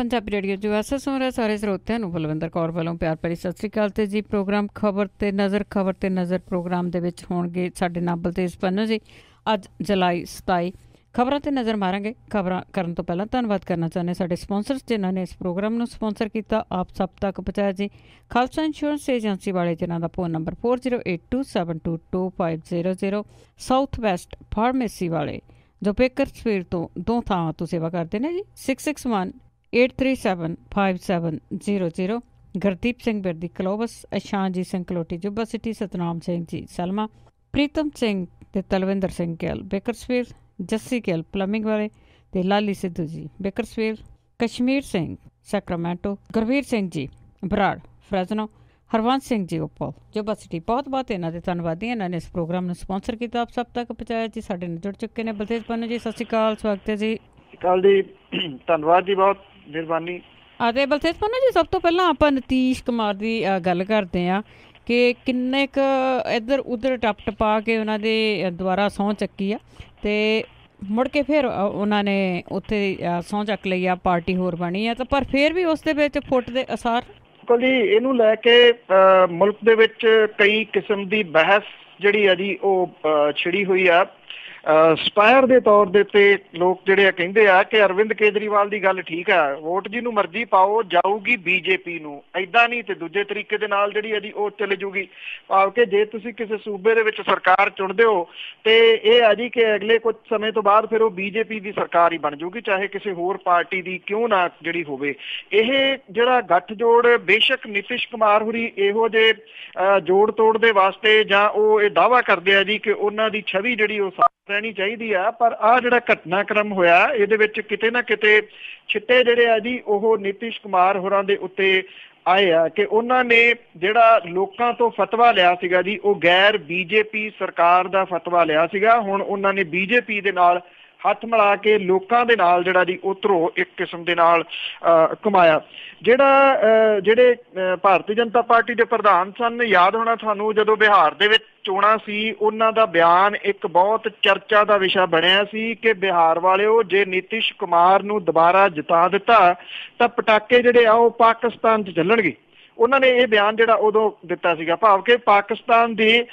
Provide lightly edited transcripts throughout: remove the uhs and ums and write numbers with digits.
Punjabi radio ਜੋ ਸੁਣ ਰਹੇ ਸਾਰੇ ਸਰੋਤਿਆਂ ਨੂੰ ਬਲਵਿੰਦਰ ਕੌਰ ਵੱਲੋਂ ਪਿਆਰ ਭਰੀ ਸਤਿ ਸ਼੍ਰੀ ਅਕਾਲ। ਤੇ ਜੀ ਪ੍ਰੋਗਰਾਮ ਖਬਰ ਤੇ ਨਜ਼ਰ ਪ੍ਰੋਗਰਾਮ ਦੇ ਵਿੱਚ ਹੋਣਗੇ ਸਾਡੇ ਨਾਲ ਬਲਤੇਜ ਪੰਨੂ ਜੀ। ਅੱਜ ਜੁਲਾਈ 27 ਖਬਰਾਂ ਤੇ ਨਜ਼ਰ ਮਾਰਾਂਗੇ। ਖਬਰਾਂ ਕਰਨ ਤੋਂ ਪਹਿਲਾਂ ਧੰਨਵਾਦ ਕਰਨਾ ਚਾਹੁੰਦੇ ਸਾਡੇ ਸਪੋਂਸਰਸ ਜਿਨ੍ਹਾਂ ਨੇ ਇਸ ਪ੍ਰੋਗਰਾਮ ਨੂੰ ਸਪੋਂਸਰ ਕੀਤਾ, ਆਪ ਸਭ ਤੱਕ ਪਹੁੰਚਾਇਆ ਜੀ। ਖਾਲਸਾ ਇੰਸ਼ੋਰੈਂਸ ਏਜੰਸੀ ਵਾਲੇ ਜਿਨ੍ਹਾਂ ਦਾ phone number 4082722500, south west pharmacy ਵਾਲੇ ਜੋ ਬੇਕਰਸਫੀਲਡ ਤੋਂ ਦੋ ਥਾਵਾਂ ਤੋਂ ਸੇਵਾ ਕਰਦੇ ਨੇ ਜੀ। 6618375700। ਗੁਰਦੀਪ ਸਿੰਘ ਬਿਰਦੀ ਕਲੋਬਸ, ਇਸ਼ਾਨਜੀਤ ਸਿੰਘ ਕਲੋਟੀ ਜੁੱਬਾ ਸਿਟੀ, ਸਤਨਾਮ ਸਿੰਘ ਜੀ ਸਲਮਾ, ਪ੍ਰੀਤਮ ਸਿੰਘ ਤੇ ਤਲਵਿੰਦਰ ਸਿੰਘ ਗਿੱਲ ਬੇਕਰਸਫੀਲਡ, ਜੱਸੀ ਗਿੱਲ ਪਲੰਬਿੰਗ ਵਾਲੇ ਤੇ ਲਾਲੀ Sidhu ji Bakersfield, Kashmir Singh Sacramento, Gurveer Singh ji Brar ਫਰੈਜ਼ਨੋ, Harvans Singh ji opal ਜੁੱਬਾ city. ਬਹੁਤ ਬਹੁਤ ਇਹਨਾਂ ਦੇ ਧੰਨਵਾਦੀ, ਇਹਨਾਂ ਨੇ ਇਸ ਪ੍ਰੋਗਰਾਮ ਨੂੰ ਸਪੋਂਸਰ ਕੀਤਾ, ਆਪ ਸਭ ਤੱਕ ਪਹੁੰਚਾਇਆ ਜੀ। ਸਾਡੇ ਨਾਲ ਜੁੜ ਚੁੱਕੇ ਨੇ ਬਲਤੇਜ ਪੰਨੂ ਜੀ। ਸਤਿ ਸ਼੍ਰੀ ਅਕਾਲ, ਸਵਾਗਤ ਹੈ ਜੀ। ਜੀ ਧੰਨਵਾਦ ਜੀ, ਬਹੁਤ ਮਿਹਰਬਾਨੀ। ਅਤੇ ਬਲਤੇਜ ਪੰਨੂ ਜੀ, ਸਭ ਤੋਂ ਪਹਿਲਾਂ ਆਪਾਂ ਨਤੀਸ਼ ਕੁਮਾਰ ਦੀ ਗੱਲ ਕਰਦੇ ਹਾਂ ਕਿ ਕਿੰਨੇ ਕੁ ਇੱਧਰ ਉੱਧਰ ਟਪਾ ਕੇ ਉਹਨਾਂ ਦੇ ਦੁਆਰਾ ਸਹੁੰ ਚੱਕੀ ਆ ਅਤੇ ਮੁੜ ਕੇ ਫਿਰ ਉਹਨਾਂ ਨੇ ਉੱਥੇ ਸਹੁੰ ਚੱਕ ਲਈ ਆ, ਪਾਰਟੀ ਹੋਰ ਬਣੀ ਆ, ਤਾਂ ਪਰ ਫਿਰ ਵੀ ਉਸ ਦੇ ਵਿੱਚ ਫੁੱਟ ਦੇ ਅਸਾਰ। ਜੀ ਇਹਨੂੰ ਲੈ ਕੇ ਮੁਲਕ ਦੇ ਵਿੱਚ ਕਈ ਕਿਸਮ ਦੀ ਬਹਿਸ ਜਿਹੜੀ ਆ ਜੀ ਉਹ ਛਿੜੀ ਹੋਈ ਆ। ਸਪਾਇਰ ਦੇ ਤੌਰ ਦੇ ਉੱਤੇ ਲੋਕ ਜਿਹੜੇ ਆ ਕਹਿੰਦੇ ਆ ਕਿ ਅਰਵਿੰਦ ਕੇਜਰੀਵਾਲ ਦੀ ਗੱਲ ਠੀਕ ਆ, ਵੋਟ ਜਿਹਨੂੰ ਮਰਜ਼ੀ ਪਾਓ ਜਾਊਗੀ ਬੀਜੇਪੀ ਨੂੰ, ਏਦਾਂ ਨਹੀਂ ਤੇ ਦੂਜੇ ਤਰੀਕੇ ਦੇ ਨਾਲ ਜਿਹੜੀ ਆ ਜੀ ਉਹ ਚਲੇ ਜੂਗੀ। ਭਾਵ ਕਿ ਜੇ ਤੁਸੀਂ ਕਿਸੇ ਸੂਬੇ ਦੇ ਵਿੱਚ ਸਰਕਾਰ ਚੁਣਦੇ ਹੋ ਤੇ ਇਹ ਆ ਜੀ ਕਿ ਅਗਲੇ ਕੁਝ ਸਮੇਂ ਤੋਂ ਬਾਅਦ ਫਿਰ ਉਹ ਬੀਜੇਪੀ ਦੀ ਸਰਕਾਰ ਹੀ ਬਣ ਜੂਗੀ, ਚਾਹੇ ਕਿਸੇ ਹੋਰ ਪਾਰਟੀ ਦੀ ਕਿਉਂ ਨਾ ਜਿਹੜੀ ਹੋਵੇ। ਇਹ ਜਿਹੜਾ ਗੱਠਜੋੜ ਬੇਸ਼ੱਕ ਨਿਤਿਸ਼ ਕੁਮਾਰ ਹੋਰੀ ਇਹੋ ਜਿਹੇ ਜੋੜ ਤੋੜ ਦੇ ਵਾਸਤੇ ਜਾਂ ਉਹ ਇਹ ਦਾਅਵਾ ਕਰਦੇ ਆ ਜੀ ਕਿ ਉਹਨਾਂ ਦੀ ਛਵੀ ਜਿਹੜੀ ਉਹ ਰਹਿਣੀ ਚਾਹੀਦੀ ਆ, ਪਰ ਆਹ ਜਿਹੜਾ ਘਟਨਾਕ੍ਰਮ ਹੋਇਆ ਇਹਦੇ ਵਿੱਚ ਕਿਤੇ ਨਾ ਕਿਤੇ ਛਿੱਟੇ ਜਿਹੜੇ ਆ ਜੀ ਉਹ ਨਿਤਿਸ਼ ਕੁਮਾਰ ਹੋਰਾਂ ਦੇ ਉੱਤੇ ਆਏ ਆ ਕਿ ਉਹਨਾਂ ਨੇ ਜਿਹੜਾ ਲੋਕਾਂ ਤੋਂ ਫਤਵਾ ਲਿਆ ਸੀਗਾ ਜੀ ਉਹ ਗੈਰ ਬੀਜੇਪੀ ਸਰਕਾਰ ਦਾ ਫਤਵਾ ਲਿਆ ਸੀਗਾ। ਹੁਣ ਉਹਨਾਂ ਨੇ ਬੀਜੇਪੀ ਦੇ ਨਾਲ ਹੱਥ ਮਿਲਾ ਕੇ ਲੋਕਾਂ ਦੇ ਨਾਲ ਜਿਹੜਾ ਜੀ ਉਹ ਧਰੋਹ ਇੱਕ ਕਿਸਮ ਦੇ ਨਾਲ ਕਮਾਇਆ। ਜਿਹੜੇ ਭਾਰਤੀ ਜਨਤਾ ਪਾਰਟੀ ਦੇ ਪ੍ਰਧਾਨ ਸਨ, ਯਾਦ ਹੋਣਾ ਤੁਹਾਨੂੰ, ਜਦੋਂ ਬਿਹਾਰ ਦੇ ਵਿੱਚ ਚੋਣਾਂ ਸੀ ਉਹਨਾਂ ਦਾ ਬਿਆਨ ਇੱਕ ਬਹੁਤ ਚਰਚਾ ਦਾ ਵਿਸ਼ਾ ਬਣਿਆ ਸੀ ਕਿ ਬਿਹਾਰ ਵਾਲਿਓ ਜੇ ਨਿਤਿਸ਼ ਕੁਮਾਰ ਨੂੰ ਦੁਬਾਰਾ ਜਿਤਾ ਦਿੱਤਾ ਤਾਂ ਪਟਾਕੇ ਜਿਹੜੇ ਆ ਉਹ ਪਾਕਿਸਤਾਨ 'ਚ ਚੱਲਣਗੇ। ਉਹਨਾਂ ਨੇ ਇਹ ਬਿਆਨ ਜਿਹੜਾ ਉਦੋਂ ਦਿੱਤਾ ਸੀਗਾ, ਭਾਵ ਕਿ ਪਾਕਿਸਤਾਨ ਦੀ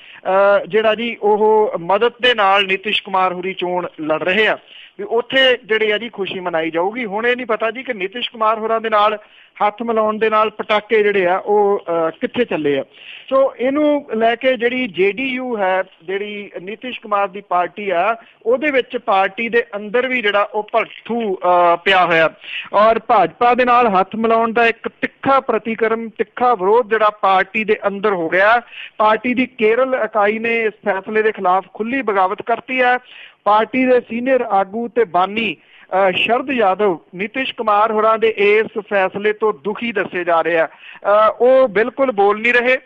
ਜਿਹੜਾ ਜੀ ਉਹ ਮਦਦ ਦੇ ਨਾਲ ਨਿਤਿਸ਼ ਕੁਮਾਰ ਹੋਰੀ ਚੋਣ ਲੜ ਰਹੇ ਆ ਵੀ ਉੱਥੇ ਜਿਹੜੀ ਆ ਜੀ ਖੁਸ਼ੀ ਮਨਾਈ ਜਾਊਗੀ। ਹੁਣ ਇਹ ਨਹੀਂ ਪਤਾ ਜੀ ਕਿ ਨਿਤਿਸ਼ ਕੁਮਾਰ ਹੋਰਾਂ ਦੇ ਨਾਲ ਹੱਥ ਮਿਲਾਉਣ ਦੇ ਨਾਲ ਪਟਾਕੇ ਜਿਹੜੇ ਆ ਉਹ ਕਿੱਥੇ ਚੱਲੇ ਆ। ਸੋ ਇਹਨੂੰ ਲੈ ਕੇ ਜਿਹੜੀ JDU ਹੈ, ਜਿਹੜੀ ਨਿਤਿਸ਼ ਕੁਮਾਰ ਦੀ ਪਾਰਟੀ ਆ, ਉਹਦੇ ਵਿੱਚ ਪਾਰਟੀ ਦੇ ਅੰਦਰ ਵੀ ਜਿਹੜਾ ਉਹ ਭੜਥੂ ਪਿਆ ਹੋਇਆ ਔਰ ਭਾਜਪਾ ਦੇ ਨਾਲ ਹੱਥ ਮਿਲਾਉਣ ਦਾ ਇੱਕ ਤਿੱਖਾ ਪ੍ਰਤੀਕਰਮ, ਤਿੱਖਾ ਵਿਰੋਧ ਜਿਹੜਾ ਪਾਰਟੀ ਦੇ ਅੰਦਰ ਹੋ ਗਿਆ। ਪਾਰਟੀ ਦੀ ਕੇਰਲ ਇਕਾਈ ਨੇ ਇਸ ਫੈਸਲੇ ਦੇ ਖਿਲਾਫ ਖੁੱਲੀ ਬਗਾਵਤ ਕਰਤੀ ਹੈ। ਪਾਰਟੀ ਦੇ ਸੀਨੀਅਰ ਆਗੂ ਤੇ ਬਾਨੀ ਸ਼ਰਦ ਯਾਦਵ ਨਿਤਿਸ਼ ਕੁਮਾਰ ਹੋਰਾਂ ਦੇ ਇਸ ਫੈਸਲੇ ਤੋਂ ਦੁਖੀ ਦੱਸੇ ਜਾ ਰਹੇ ਆ। ਉਹ ਬਿਲਕੁਲ ਬੋਲ ਨਹੀਂ ਰਹੇ।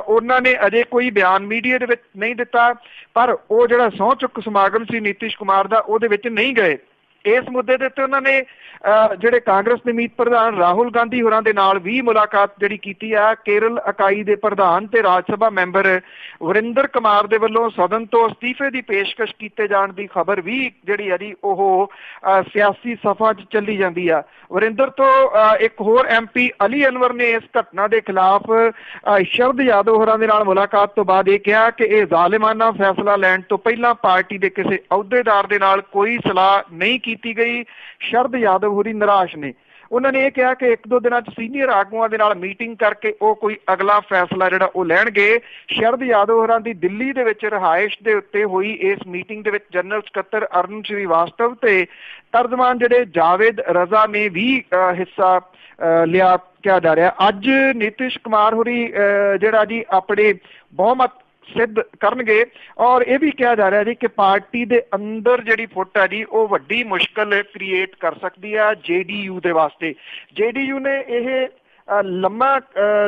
ਉਹਨਾਂ ਨੇ ਅਜੇ ਕੋਈ ਬਿਆਨ ਮੀਡੀਆ ਦੇ ਵਿੱਚ ਨਹੀਂ ਦਿੱਤਾ, ਪਰ ਉਹ ਜਿਹੜਾ ਸਹੁੰ ਚੁੱਕ ਸਮਾਗਮ ਸੀ ਨਿਤਿਸ਼ ਕੁਮਾਰ ਦਾ ਉਹਦੇ ਵਿੱਚ ਨਹੀਂ ਗਏ। ਇਸ ਮੁੱਦੇ ਦੇ ਉੱਤੇ ਉਹਨਾਂ ਨੇ ਜਿਹੜੇ ਕਾਂਗਰਸ ਦੇ ਮੀਤ ਪ੍ਰਧਾਨ ਰਾਹੁਲ ਗਾਂਧੀ ਹੋਰਾਂ ਦੇ ਨਾਲ ਵੀ ਮੁਲਾਕਾਤ ਜਿਹੜੀ ਕੀਤੀ ਆ। ਕੇਰਲ ਇਕਾਈ ਦੇ ਪ੍ਰਧਾਨ ਤੇ ਰਾਜ ਸਭਾ ਮੈਂਬਰ ਵਰਿੰਦਰ ਕੁਮਾਰ ਦੇ ਵੱਲੋਂ ਸਦਨ ਤੋਂ ਅਸਤੀਫੇ ਦੀ ਪੇਸ਼ਕਸ਼ ਕੀਤੇ ਜਾਣ ਦੀ ਖਬਰ ਵੀ ਜਿਹੜੀ ਆ ਜੀ ਉਹ ਸਿਆਸੀ ਸਫਾ 'ਚ ਚੱਲੀ ਜਾਂਦੀ ਆ। ਵਰਿੰਦਰ ਤੋਂ ਇੱਕ ਹੋਰ MP ਅਲੀ ਅਨਵਰ ਨੇ ਇਸ ਘਟਨਾ ਦੇ ਖਿਲਾਫ ਸ਼ਰਦ ਯਾਦਵ ਹੋਰਾਂ ਦੇ ਨਾਲ ਮੁਲਾਕਾਤ ਤੋਂ ਬਾਅਦ ਇਹ ਕਿਹਾ ਕਿ ਇਹ ਜ਼ਾਲਿਮਾਨਾ ਫੈਸਲਾ ਲੈਣ ਤੋਂ ਪਹਿਲਾਂ ਪਾਰਟੀ ਦੇ ਕਿਸੇ ਅਹੁਦੇਦਾਰ ਦੇ ਨਾਲ ਕੋਈ ਸਲਾਹ ਨਹੀਂ ਕੀਤੀ ਗਈ। ਸ਼ਰਦ ਯਾਦਵ ਹੋਰੀ ਨਿਰਾਸ਼ ਨੇ। ਉਹਨਾਂ ਨੇ ਇਹ ਕਿਹਾ ਕਿ ਇੱਕ ਦੋ ਦਿਨਾਂ 'ਚ ਸੀਨੀਅਰ ਆਗੂਆਂ ਦੇ ਨਾਲ ਮੀਟਿੰਗ ਕਰਕੇ ਉਹ ਕੋਈ ਅਗਲਾ ਫੈਸਲਾ ਜਿਹੜਾ ਉਹ ਲੈਣਗੇ। ਸ਼ਰਦ ਯਾਦਵ ਹੋਰਾਂ ਦੀ ਦਿੱਲੀ ਦੇ ਵਿੱਚ ਰਿਹਾਇਸ਼ ਦੇ ਉੱਤੇ ਹੋਈ ਇਸ ਮੀਟਿੰਗ ਦੇ ਵਿੱਚ ਜਨਰਲ ਸਕੱਤਰ ਅਰੁਣ ਸ਼੍ਰੀਵਾਸਤਵ ਤੇ ਤਰਜਮਾਨ ਜਿਹੜੇ ਜਾਵੇਦ ਰਜ਼ਾ ਨੇ ਵੀ ਹਿੱਸਾ ਲਿਆ ਕਿਹਾ ਜਾ ਰਿਹਾ। ਅੱਜ ਨਿਤਿਸ਼ ਕੁਮਾਰ ਹੋਰੀ ਜਿਹੜਾ ਜੀ ਆਪਣੇ ਬਹੁਮਤ ਸਿੱਧ ਕਰਨਗੇ ਔਰ ਇਹ ਵੀ ਕਿਹਾ ਜਾ ਰਿਹਾ ਜੀ ਕਿ ਪਾਰਟੀ ਦੇ ਅੰਦਰ ਜਿਹੜੀ ਫੁੱਟ ਹੈ ਜੀ ਉਹ ਵੱਡੀ ਮੁਸ਼ਕਲ ਕ੍ਰੀਏਟ ਕਰ ਸਕਦੀ ਆ JDU ਦੇ ਵਾਸਤੇ। JDU ਨੇ ਇਹ ਲੰਮਾ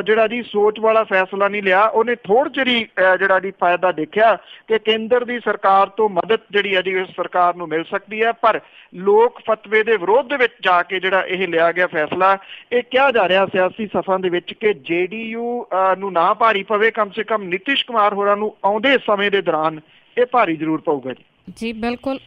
ਜਿਹੜਾ ਜੀ ਸੋਚ ਵਾਲਾ ਫੈਸਲਾ ਨਹੀਂ ਲਿਆ। ਉਹਨੇ ਥੋੜ੍ਹੀ ਜਿਹੀ ਜਿਹੜਾ ਜੀ ਫਾਇਦਾ ਦੇਖਿਆ ਕਿ ਕੇਂਦਰ ਦੀ ਸਰਕਾਰ ਤੋਂ ਮਦਦ ਜਿਹੜੀ ਹੈ ਜੀ ਉਸ ਸਰਕਾਰ ਨੂੰ ਮਿਲ ਸਕਦੀ ਹੈ, ਪਰ ਲੋਕ ਫਤਵੇ ਦੇ ਵਿਰੋਧ ਦੇ ਵਿੱਚ ਜਾ ਕੇ ਜਿਹੜਾ ਇਹ ਲਿਆ ਗਿਆ ਫੈਸਲਾ, ਇਹ ਕਿਹਾ ਜਾ ਰਿਹਾ ਸਿਆਸੀ ਸਫਾ ਦੇ ਵਿੱਚ ਕਿ JDU ਨੂੰ ਨਾ ਭਾਰੀ ਪਵੇ, ਕਮ ਸੇ ਕਮ ਨਿਤਿਸ਼ ਕੁਮਾਰ ਹੋਰਾਂ ਨੂੰ ਆਉਂਦੇ ਸਮੇਂ ਦੇ ਦੌਰਾਨ ਇਹ ਭਾਰੀ ਜ਼ਰੂਰ ਪਊਗਾ ਜੀ। ਜੀ ਬਿਲਕੁਲ,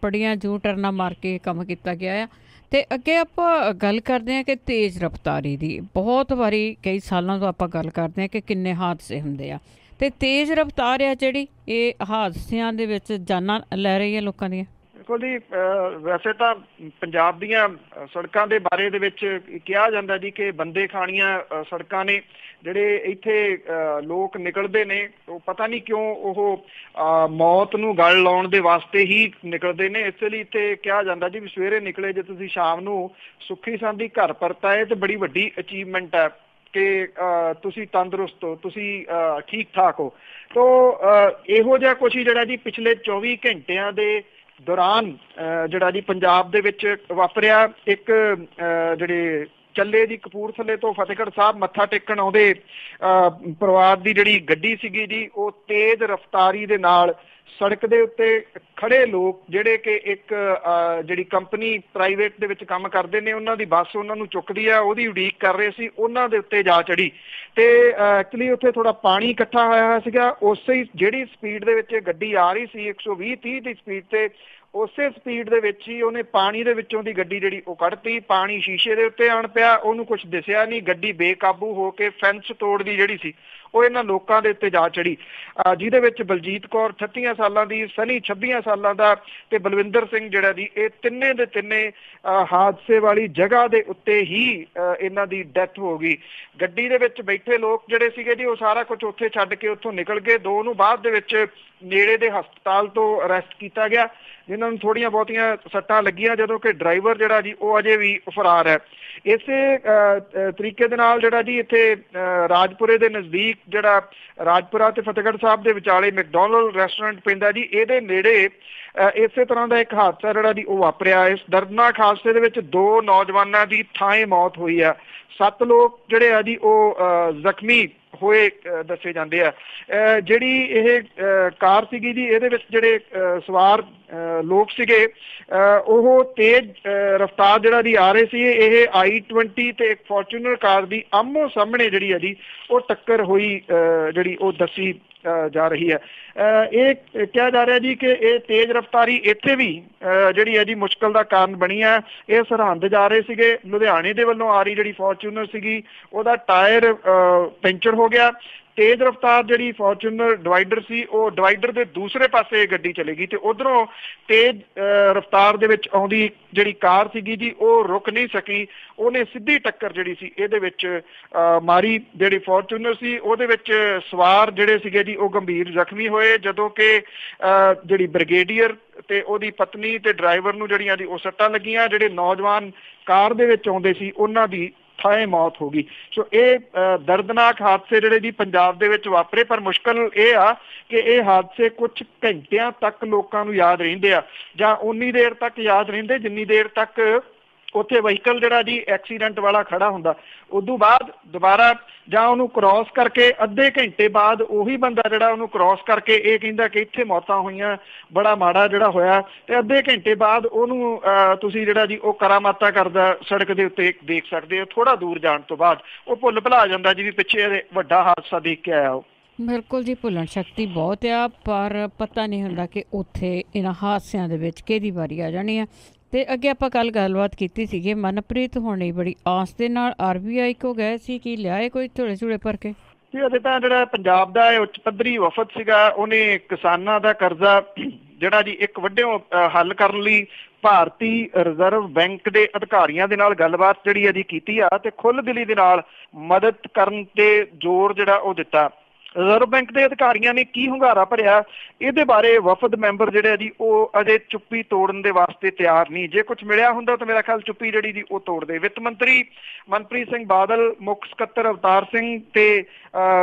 ਬੜੀਆਂ ਜੂ ਟਰਨਾਂ ਮਾਰ ਕੇ ਕੰਮ ਕੀਤਾ ਗਿਆ ਆ ਤੇ ਅੱਗੇ ਆਪਾਂ ਗੱਲ ਕਰਦੇ ਹਾਂ ਕਿ ਤੇਜ਼ ਰਫ਼ਤਾਰੀ ਦੀ। ਬਹੁਤ ਵਾਰੀ ਕਈ ਸਾਲਾਂ ਤੋਂ ਆਪਾਂ ਗੱਲ ਕਰਦੇ ਹਾਂ ਕਿ ਕਿੰਨੇ ਹਾਦਸੇ ਹੁੰਦੇ ਆ, ਤੇ ਤੇਜ਼ ਰਫ਼ਤਾਰ ਆ ਜਿਹੜੀ ਇਹ ਹਾਦਸਿਆਂ ਦੇ ਵਿੱਚ ਜਾਨਾਂ ਲੈ ਰਹੀ ਹੈ ਲੋਕਾਂ ਦੀਆਂ। ਦੇਖੋ ਜੀ, ਵੈਸੇ ਤਾਂ ਪੰਜਾਬ ਦੀਆਂ ਸੜਕਾਂ ਦੇ ਬਾਰੇ ਦੇ ਵਿੱਚ ਕਿਹਾ ਜਾਂਦਾ ਜੀ ਕਿ ਬੰਦੇ ਖਾਣੀਆਂ ਸੜਕਾਂ ਨੇ। ਜਿਹੜੇ ਇੱਥੇ ਲੋਕ ਨਿਕਲਦੇ ਨੇ ਉਹ ਪਤਾ ਨਹੀਂ ਕਿਉਂ ਉਹ ਮੌਤ ਨੂੰ ਗਲ ਲਾਉਣ ਦੇ ਵਾਸਤੇ ਹੀ ਨਿਕਲਦੇ ਨੇ। ਇਸ ਲਈ ਇੱਥੇ ਕਿਹਾ ਜਾਂਦਾ ਜੀ ਵੀ ਸਵੇਰੇ ਨਿਕਲੇ ਜੇ ਤੁਸੀਂ ਸ਼ਾਮ ਨੂੰ ਸੁੱਖੀ ਸਾਂਦੀ ਘਰ ਪਰਤ ਆਏ ਤੇ ਬੜੀ ਵੱਡੀ ਅਚੀਵਮੈਂਟ ਹੈ ਕਿ ਤੁਸੀਂ ਤੰਦਰੁਸਤ ਹੋ, ਤੁਸੀਂ ਠੀਕ ਠਾਕ ਹੋ। ਤੋ ਇਹੋ ਜਿਹਾ ਕੁਛ ਹੀ ਜਿਹੜਾ ਜੀ ਪਿਛਲੇ 24 ਘੰਟਿਆਂ ਦੇ ਦੌਰਾਨ ਜਿਹੜਾ ਜੀ ਪੰਜਾਬ ਦੇ ਵਿੱਚ ਵਾਪਰਿਆ। ਇੱਕ ਜਿਹੜੇ ਚੱਲੇ ਜੀ ਕਪੂਰਥਲੇ ਤੋਂ ਫਤਿਹਗੜ੍ਹ ਸਾਹਿਬ ਮੱਥਾ ਟੇਕਣ ਆਉਂਦੇ ਪਰਿਵਾਰ ਦੀ ਜਿਹੜੀ ਗੱਡੀ ਸੀਗੀ ਜੀ, ਉਹ ਤੇਜ਼ ਰਫ਼ਤਾਰੀ ਦੇ ਨਾਲ ਸੜਕ ਦੇ ਉੱਤੇ ਖੜੇ ਲੋਕ ਜਿਹੜੇ ਕਿ ਇੱਕ ਜਿਹੜੀ ਕੰਪਨੀ ਪ੍ਰਾਈਵੇਟ ਦੇ ਵਿੱਚ ਕੰਮ ਕਰਦੇ ਨੇ, ਉਹਨਾਂ ਦੀ ਬੱਸ ਉਹਨਾਂ ਨੂੰ ਚੁੱਕਦੀ ਆ, ਉਹਦੀ ਉਡੀਕ ਕਰ ਰਹੇ ਸੀ, ਉਹਨਾਂ ਦੇ ਉੱਤੇ ਜਾ ਚੜੀ ਤੇ ਐਕਚੁਅਲੀ ਉੱਥੇ ਥੋੜਾ ਪਾਣੀ ਇਕੱਠਾ ਹੋਇਆ ਸੀਗਾ। ਉਸੇ ਜਿਹੜੀ ਸਪੀਡ ਦੇ ਵਿੱਚ ਗੱਡੀ ਆ ਰਹੀ ਸੀ 120-30 ਦੀ ਸਪੀਡ ਤੇ, ਉਸੇ ਸਪੀਡ ਦੇ ਵਿੱਚ ਹੀ ਉਹਨੇ ਪਾਣੀ ਦੇ ਵਿੱਚੋਂ ਦੀ ਗੱਡੀ ਜਿਹੜੀ ਉਹ ਕੱਢਤੀ। ਪਾਣੀ ਸ਼ੀਸ਼ੇ ਦੇ ਉੱਤੇ ਆਣ ਪਿਆ, ਉਹਨੂੰ ਕੁਝ ਦਿਸਿਆ ਨਹੀਂ, ਗੱਡੀ ਬੇਕਾਬੂ ਹੋ ਕੇ ਫੈਂਸ ਤੋੜਦੀ ਜਿਹੜੀ ਸੀ ਉਹ ਇਹਨਾਂ ਲੋਕਾਂ ਦੇ ਉੱਤੇ ਜਾ ਚੜੀ, ਜਿਹਦੇ ਵਿੱਚ ਬਲਜੀਤ ਕੌਰ 38 ਸਾਲਾਂ ਦੀ, ਸਨੀ 26 ਸਾਲਾਂ ਦਾ ਤੇ ਬਲਵਿੰਦਰ ਸਿੰਘ ਜਿਹੜਾ ਜੀ, ਇਹ ਤਿੰਨੇ ਦੇ ਤਿੰਨੇ ਹਾਦਸੇ ਵਾਲੀ ਜਗ੍ਹਾ ਦੇ ਉੱਤੇ ਹੀ ਇਹਨਾਂ ਦੀ ਡੈਥ ਹੋ ਗਈ। ਗੱਡੀ ਦੇ ਵਿੱਚ ਬੈਠੇ ਲੋਕ ਜਿਹੜੇ ਸੀਗੇ ਜੀ ਉਹ ਸਾਰਾ ਕੁਝ ਉੱਥੇ ਛੱਡ ਕੇ ਉੱਥੋਂ ਨਿਕਲ ਗਏ। ਦੋ ਨੂੰ ਬਾਅਦ ਦੇ ਵਿੱਚ ਨੇੜੇ ਦੇ ਹਸਪਤਾਲ ਤੋਂ ਅਰੈਸਟ ਕੀਤਾ ਗਿਆ, ਜਿਨ੍ਹਾਂ ਨੂੰ ਥੋੜ੍ਹੀਆਂ ਬਹੁਤੀਆਂ ਸੱਟਾਂ ਲੱਗੀਆਂ, ਜਦੋਂ ਕਿ ਡਰਾਈਵਰ ਜਿਹੜਾ ਜੀ ਉਹ ਅਜੇ ਵੀ ਫਰਾਰ ਹੈ। ਇਸੇ ਤਰੀਕੇ ਦੇ ਨਾਲ ਜਿਹੜਾ ਜੀ ਇੱਥੇ ਰਾਜਪੁਰੇ ਦੇ ਨਜ਼ਦੀਕ ਜਿਹੜਾ ਰਾਜਪੁਰਾ ਤੇ ਫਤਿਹਗੜ੍ਹ ਸਾਹਿਬ ਦੇ ਵਿਚਾਲੇ ਮੈਕਡੋਨਲਡ ਰੈਸਟੋਰੈਂਟ ਪੈਂਦਾ ਜੀ, ਇਹਦੇ ਨੇੜੇ ਇਸੇ ਤਰ੍ਹਾਂ ਦਾ ਇੱਕ ਹਾਦਸਾ ਜਿਹੜਾ ਜੀ ਉਹ ਵਾਪਰਿਆ। ਇਸ ਦਰਦਨਾਕ ਹਾਦਸੇ ਦੇ ਵਿੱਚ 2 ਨੌਜਵਾਨਾਂ ਦੀ ਥਾਂਏ ਮੌਤ ਹੋਈ ਆ। 7 ਲੋਕ ਜਿਹੜੇ ਆ ਜੀ ਉਹ ਜ਼ਖਮੀ ਹੋਏ ਦੱਸੇ ਜਾਂਦੇ ਆ। ਜਿਹੜੀ ਇਹ ਕਾਰ ਸੀਗੀ ਜੀ, ਇਹਦੇ ਵਿੱਚ ਜਿਹੜੇ ਸਵਾਰ ਲੋਕ ਸੀਗੇ ਉਹ ਤੇਜ਼ ਰਫ਼ਤਾਰ ਜਿਹੜਾ ਦੀ ਆ ਰਹੇ ਸੀ। ਇਹ i20 ਤੇ ਇੱਕ ਫੋਰਚੂਨਰ ਕਾਰ ਦੀ ਆਮੋ ਸਾਹਮਣੇ ਜਿਹੜੀ ਹੈ ਜੀ ਉਹ ਟੱਕਰ ਹੋਈ, ਜਿਹੜੀ ਉਹ ਦੱਸੀ ਜਾ ਰਹੀ ਹੈ। ਇਹ ਕਿਹਾ ਜਾ ਰਿਹਾ ਜੀ ਕਿ ਇਹ ਤੇਜ਼ ਰਫ਼ਤਾਰੀ ਇੱਥੇ ਵੀ ਜਿਹੜੀ ਹੈ ਜੀ ਮੁਸ਼ਕਲ ਦਾ ਕਾਰਨ ਬਣੀ ਹੈ। ਇਹ ਸਰਹੰਦ ਜਾ ਰਹੇ ਸੀਗੇ, ਲੁਧਿਆਣੇ ਦੇ ਵੱਲੋਂ ਆ ਰਹੀ ਜਿਹੜੀ ਫੋਰਚੂਨਰ ਸੀਗੀ ਉਹਦਾ ਟਾਇਰ ਪੈਂਚਰ ਹੋ ਗਿਆ। ਤੇਜ਼ ਰਫ਼ਤਾਰ ਜਿਹੜੀ ਫੋਰਚੂਨਰ ਡਿਵਾਈਡਰ ਸੀ, ਉਹ ਡਿਵਾਈਡਰ ਦੇ ਦੂਸਰੇ ਪਾਸੇ ਗੱਡੀ ਚਲੇਗੀ ਤੇ ਉਧਰੋਂ ਤੇਜ਼ ਰਫ਼ਤਾਰ ਦੇ ਵਿੱਚ ਆਉਂਦੀ ਜਿਹੜੀ ਕਾਰ ਸੀਗੀ ਜੀ ਉਹ ਰੁਕ ਨਹੀਂ ਸਕੀ, ਉਹਨੇ ਸਿੱਧੀ ਟੱਕਰ ਜਿਹੜੀ ਸੀ ਇਹਦੇ ਵਿੱਚ ਮਾਰੀ। ਜਿਹੜੀ ਫੋਰਚੂਨਰ ਸੀ ਉਹਦੇ ਵਿੱਚ ਸਵਾਰ ਜਿਹੜੇ ਸੀਗੇ ਜੀ ਉਹ ਗੰਭੀਰ ਜ਼ਖਮੀ ਹੋਏ, ਜਦੋਂ ਕਿ ਜਿਹੜੀ ਬ੍ਰਿਗੇਡੀਅਰ ਤੇ ਉਹਦੀ ਪਤਨੀ ਤੇ ਡਰਾਈਵਰ ਨੂੰ ਜਿਹੜੀਆਂ ਦੀ ਉਹ ਸੱਟਾਂ ਲੱਗੀਆਂ। ਜਿਹੜੇ ਨੌਜਵਾਨ ਕਾਰ ਦੇ ਵਿੱਚ ਆਉਂਦੇ ਸੀ ਉਹਨਾਂ ਦੀ ਥਾਂਏ ਮੌਤ ਹੋ ਗਈ। ਸੋ ਇਹ ਦਰਦਨਾਕ ਹਾਦਸੇ ਜਿਹੜੇ ਜੀ ਪੰਜਾਬ ਦੇ ਵਿੱਚ ਵਾਪਰੇ, ਪਰ ਮੁਸ਼ਕਲ ਇਹ ਆ ਕਿ ਇਹ ਹਾਦਸੇ ਕੁਝ ਘੰਟਿਆਂ ਤੱਕ ਲੋਕਾਂ ਨੂੰ ਯਾਦ ਰਹਿੰਦੇ ਆ, ਜਾਂ ਉਨੀ ਦੇਰ ਤੱਕ ਯਾਦ ਰਹਿੰਦੇ ਜਿੰਨੀ ਦੇਰ ਤੱਕ ਉੱਥੇ ਵਹੀਕਲ ਜਿਹੜਾ ਜੀ ਐਕਸੀਡੈਂਟ ਵਾਲਾ ਖੜਾ ਹੁੰਦਾ। ਉਦੋਂ ਬਾਅਦ ਦੁਬਾਰਾ ਜਾਂ ਉਹਨੂੰ ਕ੍ਰਾਸ ਕਰਕੇ ਅੱਧੇ ਘੰਟੇ ਬਾਅਦ ਉਹੀ ਬੰਦਾ ਜਿਹੜਾ ਉਹਨੂੰ ਕ੍ਰਾਸ ਕਰਕੇ ਇਹ ਕਹਿੰਦਾ ਕਿ ਇੱਥੇ ਮੌਤਾਂ ਹੋਈਆਂ, ਬੜਾ ਮਾੜਾ ਜਿਹੜਾ ਹੋਇਆ, ਤੇ ਅੱਧੇ ਘੰਟੇ ਬਾਅਦ ਉਹਨੂੰ ਤੁਸੀਂ ਜਿਹੜਾ ਜੀ ਉਹ ਕਰਾਮਾਤਾ ਕਰਦਾ ਸੜਕ ਦੇ ਉੱਤੇ ਦੇਖ ਸਕਦੇ ਹੋ। ਥੋੜਾ ਦੂਰ ਜਾਣ ਤੋਂ ਬਾਅਦ ਉਹ ਭੁੱਲ ਭੁਲਾ ਜਾਂਦਾ ਜੀ ਵੀ ਪਿੱਛੇ ਵੱਡਾ ਹਾਦਸਾ ਦੇਖ ਕੇ ਆਇਆ ਉਹ। ਬਿਲਕੁਲ ਜੀ, ਭੁੱਲਣ ਸ਼ਕਤੀ ਬਹੁਤ ਆ, ਪਰ ਪਤਾ ਨਹੀਂ ਹੁੰਦਾ ਕਿ ਉੱਥੇ ਇਹਨਾਂ ਹਾਦਸਿਆਂ ਦੇ ਵਿੱਚ ਕਿਹਦੀ ਵਾਰੀ ਆ ਜਾਣੀ ਆ। ਤੇ ਅੱਗੇ ਆਪਾਂ ਗੱਲਬਾਤ ਕੀਤੀ ਸੀਗੀ ਮਨਪ੍ਰੀਤ ਹੋਣੀ ਬੜੀ ਆਸ ਦੇ ਨਾਲ RBI ਕੋ ਗਏ ਸੀ, ਕੀ ਲਿਆਏ ਕੋਈ ਝੋਲੇ ਝੂਲੇ ਭਰ ਕੇ? ਜੀ ਅਜੇ ਤਾਂ ਜਿਹੜਾ ਪੰਜਾਬ ਦਾ ਉੱਚ ਪੱਧਰੀ ਵਫਦ ਸੀਗਾ ਉਹਨੇ ਕਿਸਾਨਾਂ ਦਾ ਕਰਜ਼ਾ ਜਿਹੜਾ ਜੀ ਇੱਕ ਵੱਡਿਓ ਹੱਲ ਕਰਨ ਲਈ ਭਾਰਤੀ ਰਿਜ਼ਰਵ ਬੈਂਕ ਦੇ ਅਧਿਕਾਰੀਆਂ ਦੇ ਨਾਲ ਗੱਲਬਾਤ ਜਿਹੜੀ ਹੈ ਜੀ ਕੀਤੀ ਆ, ਤੇ ਖੁੱਲ੍ਹ ਦਿਲੀ ਦੇ ਨਾਲ ਮਦਦ ਕਰਨ ਤੇ ਜ਼ੋਰ ਜਿਹੜਾ ਉਹ ਦਿੱਤਾ। ਰਿਜ਼ਰਵ ਬੈਂਕ ਦੇ ਅਧਿਕਾਰੀਆਂ ਨੇ ਕੀ ਹੁੰਗਾਰਾ ਭਰਿਆ, ਇਹਦੇ ਬਾਰੇ ਵਫਦ ਮੈਂਬਰ ਜਿਹੜੇ ਆ ਜੀ ਉਹ ਅਜੇ ਚੁੱਪੀ ਤੋੜਨ ਦੇ ਵਾਸਤੇ ਤਿਆਰ ਨਹੀਂ। ਜੇ ਕੁਝ ਮਿਲਿਆ ਹੁੰਦਾ ਤਾਂ ਮੇਰਾ ਖਿਆਲ ਚੁੱਪੀ ਜਿਹੜੀ ਜੀ ਉਹ ਤੋੜਦੇ। ਵਿੱਤ ਮੰਤਰੀ ਮਨਪ੍ਰੀਤ ਸਿੰਘ ਬਾਦਲ, ਮੁੱਖ ਸਕੱਤਰ ਅਵਤਾਰ ਸਿੰਘ ਤੇ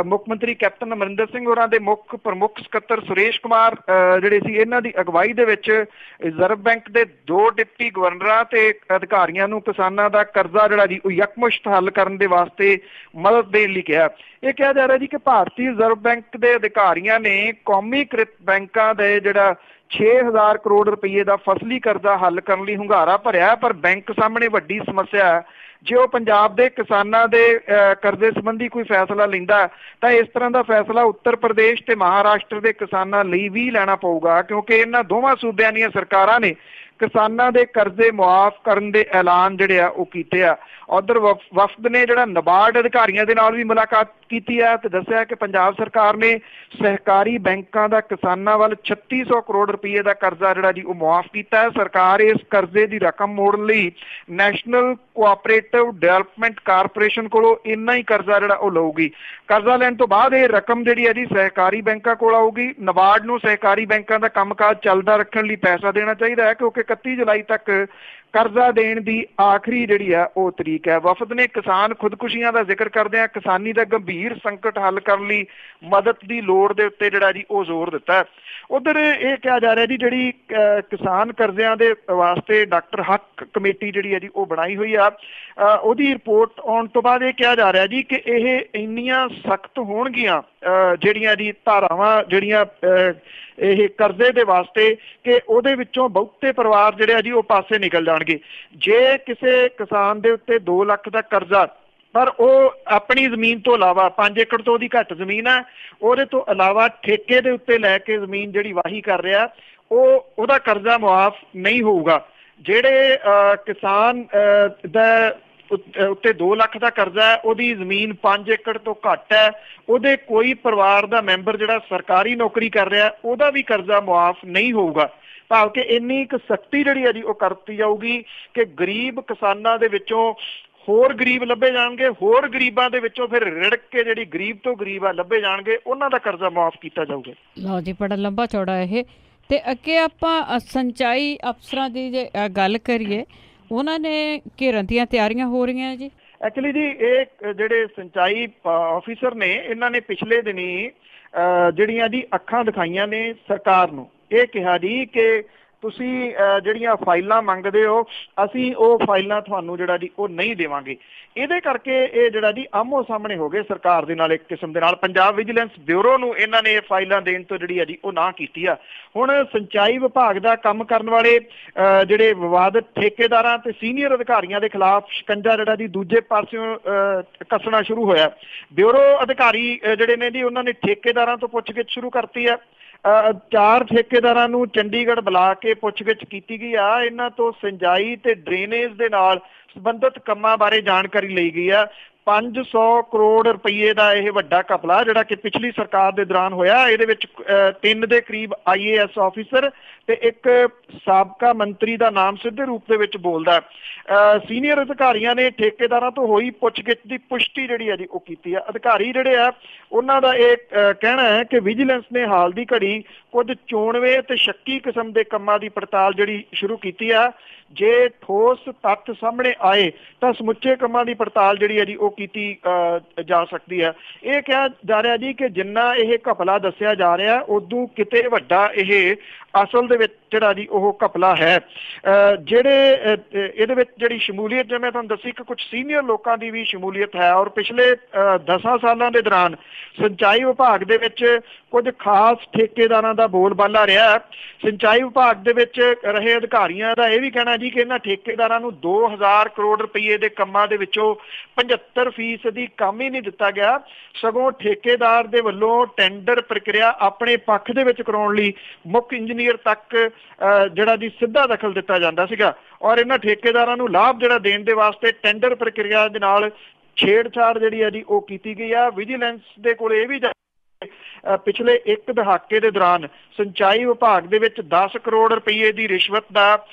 ਮੁੱਖ ਮੰਤਰੀ ਕੈਪਟਨ ਅਮਰਿੰਦਰ ਸਿੰਘ ਹੋਰਾਂ ਦੇ ਮੁੱਖ ਪ੍ਰਮੁੱਖ ਸਕੱਤਰ ਸੁਰੇਸ਼ ਕੁਮਾਰ ਜਿਹੜੇ ਸੀ, ਇਹਨਾਂ ਦੀ ਅਗਵਾਈ ਦੇ ਵਿੱਚ ਰਿਜ਼ਰਵ ਬੈਂਕ ਦੇ 2 ਡਿਪਟੀ ਗਵਰਨਰਾਂ ਤੇ ਅਧਿਕਾਰੀਆਂ ਨੂੰ ਕਿਸਾਨਾਂ ਦਾ ਕਰਜ਼ਾ ਜਿਹੜਾ ਜੀ ਉਹ ਯਕਮੁਸ਼ਤ ਹੱਲ ਕਰਨ ਦੇ ਵਾਸਤੇ ਮਦਦ ਦੇਣ ਲਈ ਕਿਹਾ। ਇਹ ਕਿਹਾ ਜਾ ਰਿਹਾ ਜੀ ਕਿ ਭਾਰਤੀ ਰਿਜ਼ਰਵ ਬੈਂਕ ਦੇ ਅਧਿਕਾਰੀਆਂ ਨੇ ਕੌਮੀਕ੍ਰਿਤ ਬੈਂਕਾਂ ਦੇ ਜਿਹੜਾ 6000 ਕਰੋੜ ਰੁਪਏ ਦਾ ਫਸਲੀ ਕਰਜ਼ਾ ਹੱਲ ਕਰਨ ਲਈ ਹੁੰਗਾਰਾ ਭਰਿਆ, ਪਰ ਬੈਂਕ ਸਾਹਮਣੇ ਵੱਡੀ ਸਮੱਸਿਆ ਹੈ। ਜੇ ਉਹ ਪੰਜਾਬ ਦੇ ਕਿਸਾਨਾਂ ਦੇ ਕਰਜ਼ੇ ਸੰਬੰਧੀ ਕੋਈ ਫੈਸਲਾ ਲੈਂਦਾ ਤਾਂ ਇਸ ਤਰ੍ਹਾਂ ਦਾ ਫੈਸਲਾ ਉੱਤਰ ਪ੍ਰਦੇਸ਼ ਤੇ ਮਹਾਰਾਸ਼ਟਰ ਦੇ ਕਿਸਾਨਾਂ ਲਈ ਵੀ ਲੈਣਾ ਪਊਗਾ, ਕਿਉਂਕਿ ਇਹਨਾਂ ਦੋਵਾਂ ਸੂਬਿਆਂ ਦੀਆਂ ਸਰਕਾਰਾਂ ਨੇ ਕਿਸਾਨਾਂ ਦੇ ਕਰਜ਼ੇ ਮੁਆਫ ਕਰਨ ਦੇ ਐਲਾਨ ਜਿਹੜੇ ਆ ਉਹ ਕੀਤੇ ਆ। ਉਧਰ ਵਫਦ ਨੇ ਜਿਹੜਾ ਨਬਾਰਡ ਅਧਿਕਾਰੀਆਂ ਦੇ ਨਾਲ ਵੀ ਮੁਲਾਕਾਤ ਕੀਤੀ ਹੈ ਤੇ ਦੱਸਿਆ ਕਿ ਪੰਜਾਬ ਸਰਕਾਰ ਨੇ ਸਹਿਕਾਰੀ ਬੈਂਕਾਂ ਦਾ ਕਿਸਾਨਾਂ ਵੱਲ 3600 ਕਰੋੜ ਰੁਪਏ ਦਾ ਕਰਜ਼ਾ ਜਿਹੜਾ ਜੀ ਉਹ ਮੁਆਫ ਕੀਤਾ ਹੈ। ਸਰਕਾਰ ਇਸ ਕਰਜ਼ੇ ਦੀ ਰਕਮ ਮੋੜਨ ਲਈ ਨੈਸ਼ਨਲ ਕੋਆਪਰੇਟਿਵ ਡਿਵੈਲਪਮੈਂਟ ਕਾਰਪੋਰੇਸ਼ਨ ਕੋਲੋਂ ਇੰਨਾ ਹੀ ਕਰਜ਼ਾ ਜਿਹੜਾ ਉਹ ਲਊਗੀ। ਕਰਜ਼ਾ ਲੈਣ ਤੋਂ ਬਾਅਦ ਇਹ ਰਕਮ ਜਿਹੜੀ ਹੈ ਜੀ ਸਹਿਕਾਰੀ ਬੈਂਕਾਂ ਕੋਲ ਆਊਗੀ। ਨਬਾਰਡ ਨੂੰ ਸਹਿਕਾਰੀ ਬੈਂਕਾਂ ਦਾ ਕੰਮਕਾਜ ਚੱਲਦਾ ਰੱਖਣ ਲਈ ਪੈਸਾ ਦੇਣਾ ਚਾਹੀਦਾ ਹੈ ਕਿਉਂਕਿ 31 ਜੁਲਾਈ ਤੱਕ ਕਰਜ਼ਾ ਦੇਣ ਦੀ ਆਖਰੀ ਜਿਹੜੀ ਆ ਉਹ ਤਰੀਕ ਹੈ। ਵਫਦ ਨੇ ਕਿਸਾਨ ਖੁਦਕੁਸ਼ੀਆਂ ਦਾ ਜ਼ਿਕਰ ਕਰਦਿਆਂ ਕਿਸਾਨੀ ਦਾ ਗੰਭੀਰ ਸੰਕਟ ਹੱਲ ਕਰਨ ਲਈ ਮਦਦ ਦੀ ਲੋੜ ਦੇ ਉੱਤੇ ਜਿਹੜਾ ਜੀ ਉਹ ਜ਼ੋਰ ਦਿੱਤਾ ਹੈ। ਉਧਰ ਇਹ ਕਿਹਾ ਜਾ ਰਿਹਾ ਜੀ ਜਿਹੜੀ ਕਿਸਾਨ ਕਰਜ਼ਿਆਂ ਦੇ ਵਾਸਤੇ ਡਾਕਟਰ ਹੱਕ ਕਮੇਟੀ ਜਿਹੜੀ ਹੈ ਜੀ ਉਹ ਬਣਾਈ ਹੋਈ ਆ, ਉਹਦੀ ਰਿਪੋਰਟ ਆਉਣ ਤੋਂ ਬਾਅਦ ਇਹ ਕਿਹਾ ਜਾ ਰਿਹਾ ਜੀ ਕਿ ਇਹ ਇੰਨੀਆਂ ਸਖਤ ਹੋਣਗੀਆਂ ਜਿਹੜੀਆਂ ਜੀ ਧਾਰਾਵਾਂ ਜਿਹੜੀਆਂ ਇਹ ਕਰਜ਼ੇ ਦੇ ਵਾਸਤੇ ਕਿ ਉਹਦੇ ਵਿੱਚੋਂ ਬਹੁਤੇ ਪਰਿਵਾਰ ਜਿਹੜੇ ਆ ਜੀ ਉਹ ਪਾਸੇ ਨਿਕਲ ਜਾਣਗੇ। ਜੇ ਕਿਸੇ ਕਿਸਾਨ ਦੇ ਉੱਤੇ 2 ਲੱਖ ਦਾ ਕਰਜ਼ਾ ਪਰ ਉਹ ਆਪਣੀ ਜ਼ਮੀਨ ਤੋਂ ਇਲਾਵਾ 5 ਏਕੜ ਤੋਂ ਉਹਦੀ ਘੱਟ ਜ਼ਮੀਨ ਹੈ, ਉਹਦੇ ਤੋਂ ਇਲਾਵਾ ਠੇਕੇ ਦੇ ਉੱਤੇ ਲੈ ਕੇ ਜ਼ਮੀਨ ਜਿਹੜੀ ਵਾਹੀ ਕਰ ਰਿਹਾ ਉਹਦਾ ਕਰਜ਼ਾ ਮੁਆਫ ਨਹੀਂ ਹੋਊਗਾ। ਜਿਹੜੇ ਕਿਸਾਨ ਦਾ ਉੱਤੇ 2 ਲੱਖ ਦਾ ਕਰਜ਼ਾ ਹੈ, ਉਹਦੀ ਜ਼ਮੀਨ 5 ਏਕੜ ਤੋਂ ਘੱਟ ਹੈ, ਉਹਦੇ ਕੋਈ ਪਰਿਵਾਰ ਦਾ ਮੈਂਬਰ ਜਿਹੜਾ ਸਰਕਾਰੀ ਨੌਕਰੀ ਕਰ ਰਿਹਾ ਉਹਦਾ ਵੀ ਕਰਜ਼ਾ ਮੁਆਫ ਨਹੀਂ ਹੋਊਗਾ। ਭਾਵ ਕਿ ਇੰਨੀ ਇੱਕ ਸਖਤੀ ਜਿਹੜੀ ਹੈ ਜੀ ਉਹ ਕਰਤੀ ਜਾਊਗੀ ਕਿ ਗਰੀਬ ਕਿਸਾਨਾਂ ਦੇ ਵਿੱਚੋਂ ਹੋਰ ਗਰੀਬ ਲੱਭੇ ਜਾਣਗੇ, ਹੋਰ ਗਰੀਬਾਂ ਦੇ ਵਿੱਚੋਂ ਫਿਰ ਰਿੜਕ ਕੇ ਜਿਹੜੀ ਗਰੀਬ ਤੋਂ ਗਰੀਬ ਆ ਲੱਭੇ ਜਾਣਗੇ, ਉਹਨਾਂ ਦਾ ਕਰਜ਼ਾ ਮੁਆਫ ਕੀਤਾ ਜਾਊਗਾ। ਲਓ ਜੀ, ਬੜਾ ਲੰਬਾ ਚੌੜਾ ਇਹ। ਤੇ ਅੱਗੇ ਆਪਾਂ ਸਿੰਚਾਈ ਅਫਸਰਾਂ ਦੀ ਜੇ ਗੱਲ ਕਰੀਏ, ਉਹਨਾਂ ਨੇ ਘੇਰਨ ਦੀਆਂ ਤਿਆਰੀਆਂ ਹੋ ਰਹੀਆਂ ਜੀ। ਐਕਚੁਅਲੀ ਜੀ ਇਹ ਜਿਹੜੇ ਸਿੰਚਾਈ ਆਫਿਸਰ ਨੇ ਇਹਨਾਂ ਨੇ ਪਿਛਲੇ ਦਿਨੀ ਜਿਹੜੀਆਂ ਜੀ ਅੱਖਾਂ ਦਿਖਾਈਆਂ ਨੇ ਸਰਕਾਰ ਨੂੰ। ਇਹ ਕਿਹਾ ਜੀ ਕਿ ਤੁਸੀਂ ਜਿਹੜੀਆਂ ਫਾਈਲਾਂ ਮੰਗਦੇ ਹੋ ਅਸੀਂ ਉਹ ਫਾਈਲਾਂ ਤੁਹਾਨੂੰ ਜਿਹੜਾ ਜੀ ਉਹ ਨਹੀਂ ਦੇਵਾਂਗੇ। ਇਹਦੇ ਕਰਕੇ ਇਹ ਜਿਹੜਾ ਜੀ ਆਮੋ ਸਾਹਮਣੇ ਹੋ ਗਏ ਸਰਕਾਰ ਦੇ ਨਾਲ। ਇੱਕ ਕਿਸਮ ਦੇ ਨਾਲ ਪੰਜਾਬ ਵਿਜੀਲੈਂਸ ਬਿਊਰੋ ਨੂੰ ਇਹਨਾਂ ਨੇ ਇਹ ਫਾਈਲਾਂ ਦੇਣ ਤੋਂ ਜਿਹੜੀ ਹੈ ਜੀ ਉਹ ਨਾ ਕੀਤੀ ਆ। ਹੁਣ ਸਿੰਚਾਈ ਵਿਭਾਗ ਦਾ ਕੰਮ ਕਰਨ ਵਾਲੇ ਜਿਹੜੇ ਵਿਵਾਦਤ ਠੇਕੇਦਾਰਾਂ ਤੇ ਸੀਨੀਅਰ ਅਧਿਕਾਰੀਆਂ ਦੇ ਖਿਲਾਫ ਸ਼ਿਕੰਜਾ ਜਿਹੜਾ ਜੀ ਦੂਜੇ ਪਾਸਿਓਂ ਕੱਸਣਾ ਸ਼ੁਰੂ ਹੋਇਆ। ਬਿਊਰੋ ਅਧਿਕਾਰੀ ਜਿਹੜੇ ਨੇ ਜੀ ਉਹਨਾਂ ਨੇ ਠੇਕੇਦਾਰਾਂ ਤੋਂ ਪੁੱਛਗਿੱਛ ਸ਼ੁਰੂ ਕਰਤੀ ਹੈ। 4 ਠੇਕੇਦਾਰਾਂ ਨੂੰ ਚੰਡੀਗੜ੍ਹ ਬੁਲਾ ਕੇ ਪੁੱਛਗਿੱਛ ਕੀਤੀ ਗਈ ਆ। ਇਹਨਾਂ ਤੋਂ ਸਿੰਜਾਈ ਤੇ ਡਰੇਨੇਜ ਦੇ ਨਾਲ ਸੰਬੰਧਿਤ ਕੰਮਾਂ ਬਾਰੇ ਜਾਣਕਾਰੀ ਲਈ ਗਈ ਆ। 500 ਕਰੋੜ ਰੁਪਏ ਦਾ ਇਹ ਵੱਡਾ ਘਪਲਾ ਜਿਹੜਾ ਕਿ ਪਿਛਲੀ ਸਰਕਾਰ ਦੇ ਦੌਰਾਨ ਹੋਇਆ। ਇਹਦੇ ਵਿੱਚ 3 ਦੇ ਕਰੀਬ IAS ਆਫਿਸਰ ਤੇ ਇੱਕ ਸਾਬਕਾ ਮੰਤਰੀ ਦਾ ਨਾਮ ਸਿੱਧੇ ਰੂਪ ਦੇ ਵਿੱਚ ਬੋਲਦਾ। ਸੀਨੀਅਰ ਅਧਿਕਾਰੀਆਂ ਨੇ ਠੇਕੇਦਾਰਾਂ ਤੋਂ ਹੋਈ ਪੁੱਛਗਿੱਛ ਦੀ ਪੁਸ਼ਟੀ ਜਿਹੜੀ ਹੈ ਜੀ ਉਹ ਕੀਤੀ ਆ। ਅਧਿਕਾਰੀ ਜਿਹੜੇ ਆ ਉਹਨਾਂ ਦਾ ਇਹ ਕਹਿਣਾ ਹੈ ਕਿ ਵਿਜੀਲੈਂਸ ਨੇ ਹਾਲ ਦੀ ਘੜੀ ਕੁਝ ਚੋਣਵੇਂ ਤੇ ਸ਼ੱਕੀ ਕਿਸਮ ਦੇ ਕੰਮਾਂ ਦੀ ਪੜਤਾਲ ਜਿਹੜੀ ਸ਼ੁਰੂ ਕੀਤੀ ਆ। ਜੇ ਠੋਸ ਤੱਥ ਸਾਹਮਣੇ ਆਏ ਤਾਂ ਸਮੁੱਚੇ ਕੰਮਾਂ ਦੀ ਪੜਤਾਲ ਜਿਹੜੀ ਹੈ ਜੀ ਉਹ ਕੀਤੀ ਜਾ ਸਕਦੀ ਹੈ। ਇਹ ਕਿਹਾ ਜਾ ਰਿਹਾ ਜੀ ਕਿ ਜਿੰਨਾ ਇਹ ਘਪਲਾ ਦੱਸਿਆ ਜਾ ਰਿਹਾ ਉਦੋਂ ਕਿਤੇ ਵੱਡਾ ਇਹ ਅਸਲ ਦੇ ਵਿੱਚ ਜਿਹੜਾ ਜੀ ਉਹ ਘਪਲਾ ਹੈ। ਜਿਹੜੇ ਇਹਦੇ ਵਿੱਚ ਜਿਹੜੀ ਸ਼ਮੂਲੀਅਤ ਜਿਵੇਂ ਤੁਹਾਨੂੰ ਦੱਸੀ ਕਿ ਕੁਝ ਸੀਨੀਅਰ ਲੋਕਾਂ ਦੀ ਵੀ ਸ਼ਮੂਲੀਅਤ ਹੈ ਔਰ ਪਿਛਲੇ 10 ਸਾਲਾਂ ਦੇ ਦੌਰਾਨ ਸਿੰਚਾਈ ਵਿਭਾਗ ਦੇ ਵਿੱਚ ਕੁਝ ਖਾਸ ਠੇਕੇਦਾਰਾਂ ਦਾ ਬੋਲਬਾਲਾ ਰਿਹਾ। ਸਿੰਚਾਈ ਵਿਭਾਗ ਦੇ ਵਿੱਚ ਰਹੇ ਅਧਿਕਾਰੀਆਂ ਦਾ ਇਹ ਵੀ ਕਹਿਣਾ ਜੀ ਕਿ ਇਹਨਾਂ ਠੇਕੇਦਾਰਾਂ ਨੂੰ 2000 ਕਰੋੜ ਰੁਪਏ ਦੇ ਕੰਮਾਂ ਦੇ ਵਿੱਚੋਂ 75% ਕੰਮ ਹੀ ਨਹੀਂ ਦਿੱਤਾ ਗਿਆ, ਸਗੋਂ ਠੇਕੇਦਾਰ ਦੇ ਵੱਲੋਂ ਟੈਂਡਰ ਪ੍ਰਕਿਰਿਆ ਆਪਣੇ ਪੱਖ ਦੇ ਵਿੱਚ ਕਰਾਉਣ ਲਈ ਮੁੱਖ ਇੰਜੀਨੀਅਰ ਤੱਕ ਜਿਹੜਾ ਜੀ ਸਿੱਧਾ ਦਖਲ ਦਿੱਤਾ ਜਾਂਦਾ ਸੀਗਾ ਔਰ ਇਹਨਾਂ ਠੇਕੇਦਾਰਾਂ ਨੂੰ ਲਾਭ ਜਿਹੜਾ ਦੇਣ ਦੇ ਵਾਸਤੇ ਟੈਂਡਰ ਪ੍ਰਕਿਰਿਆ ਦੇ ਨਾਲ ਛੇੜਛਾੜ ਜਿਹੜੀ ਹੈ ਜੀ ਉਹ ਕੀਤੀ ਗਈ ਆ। ਵਿਜੀਲੈਂਸ ਦੇ ਕੋਲ ਇਹ ਵੀ ਪਿਛਲੇ 1 ਦਹਾਕੇ ਦੇ ਦੌਰਾਨ ਸਿੰਚਾਈ ਵਿਭਾਗ ਦੇ ਵਿੱਚ 10 ਕਰੋੜ ਰੁਪਏ ਦੀ ਰਿਸ਼ਵਤ ਦਾ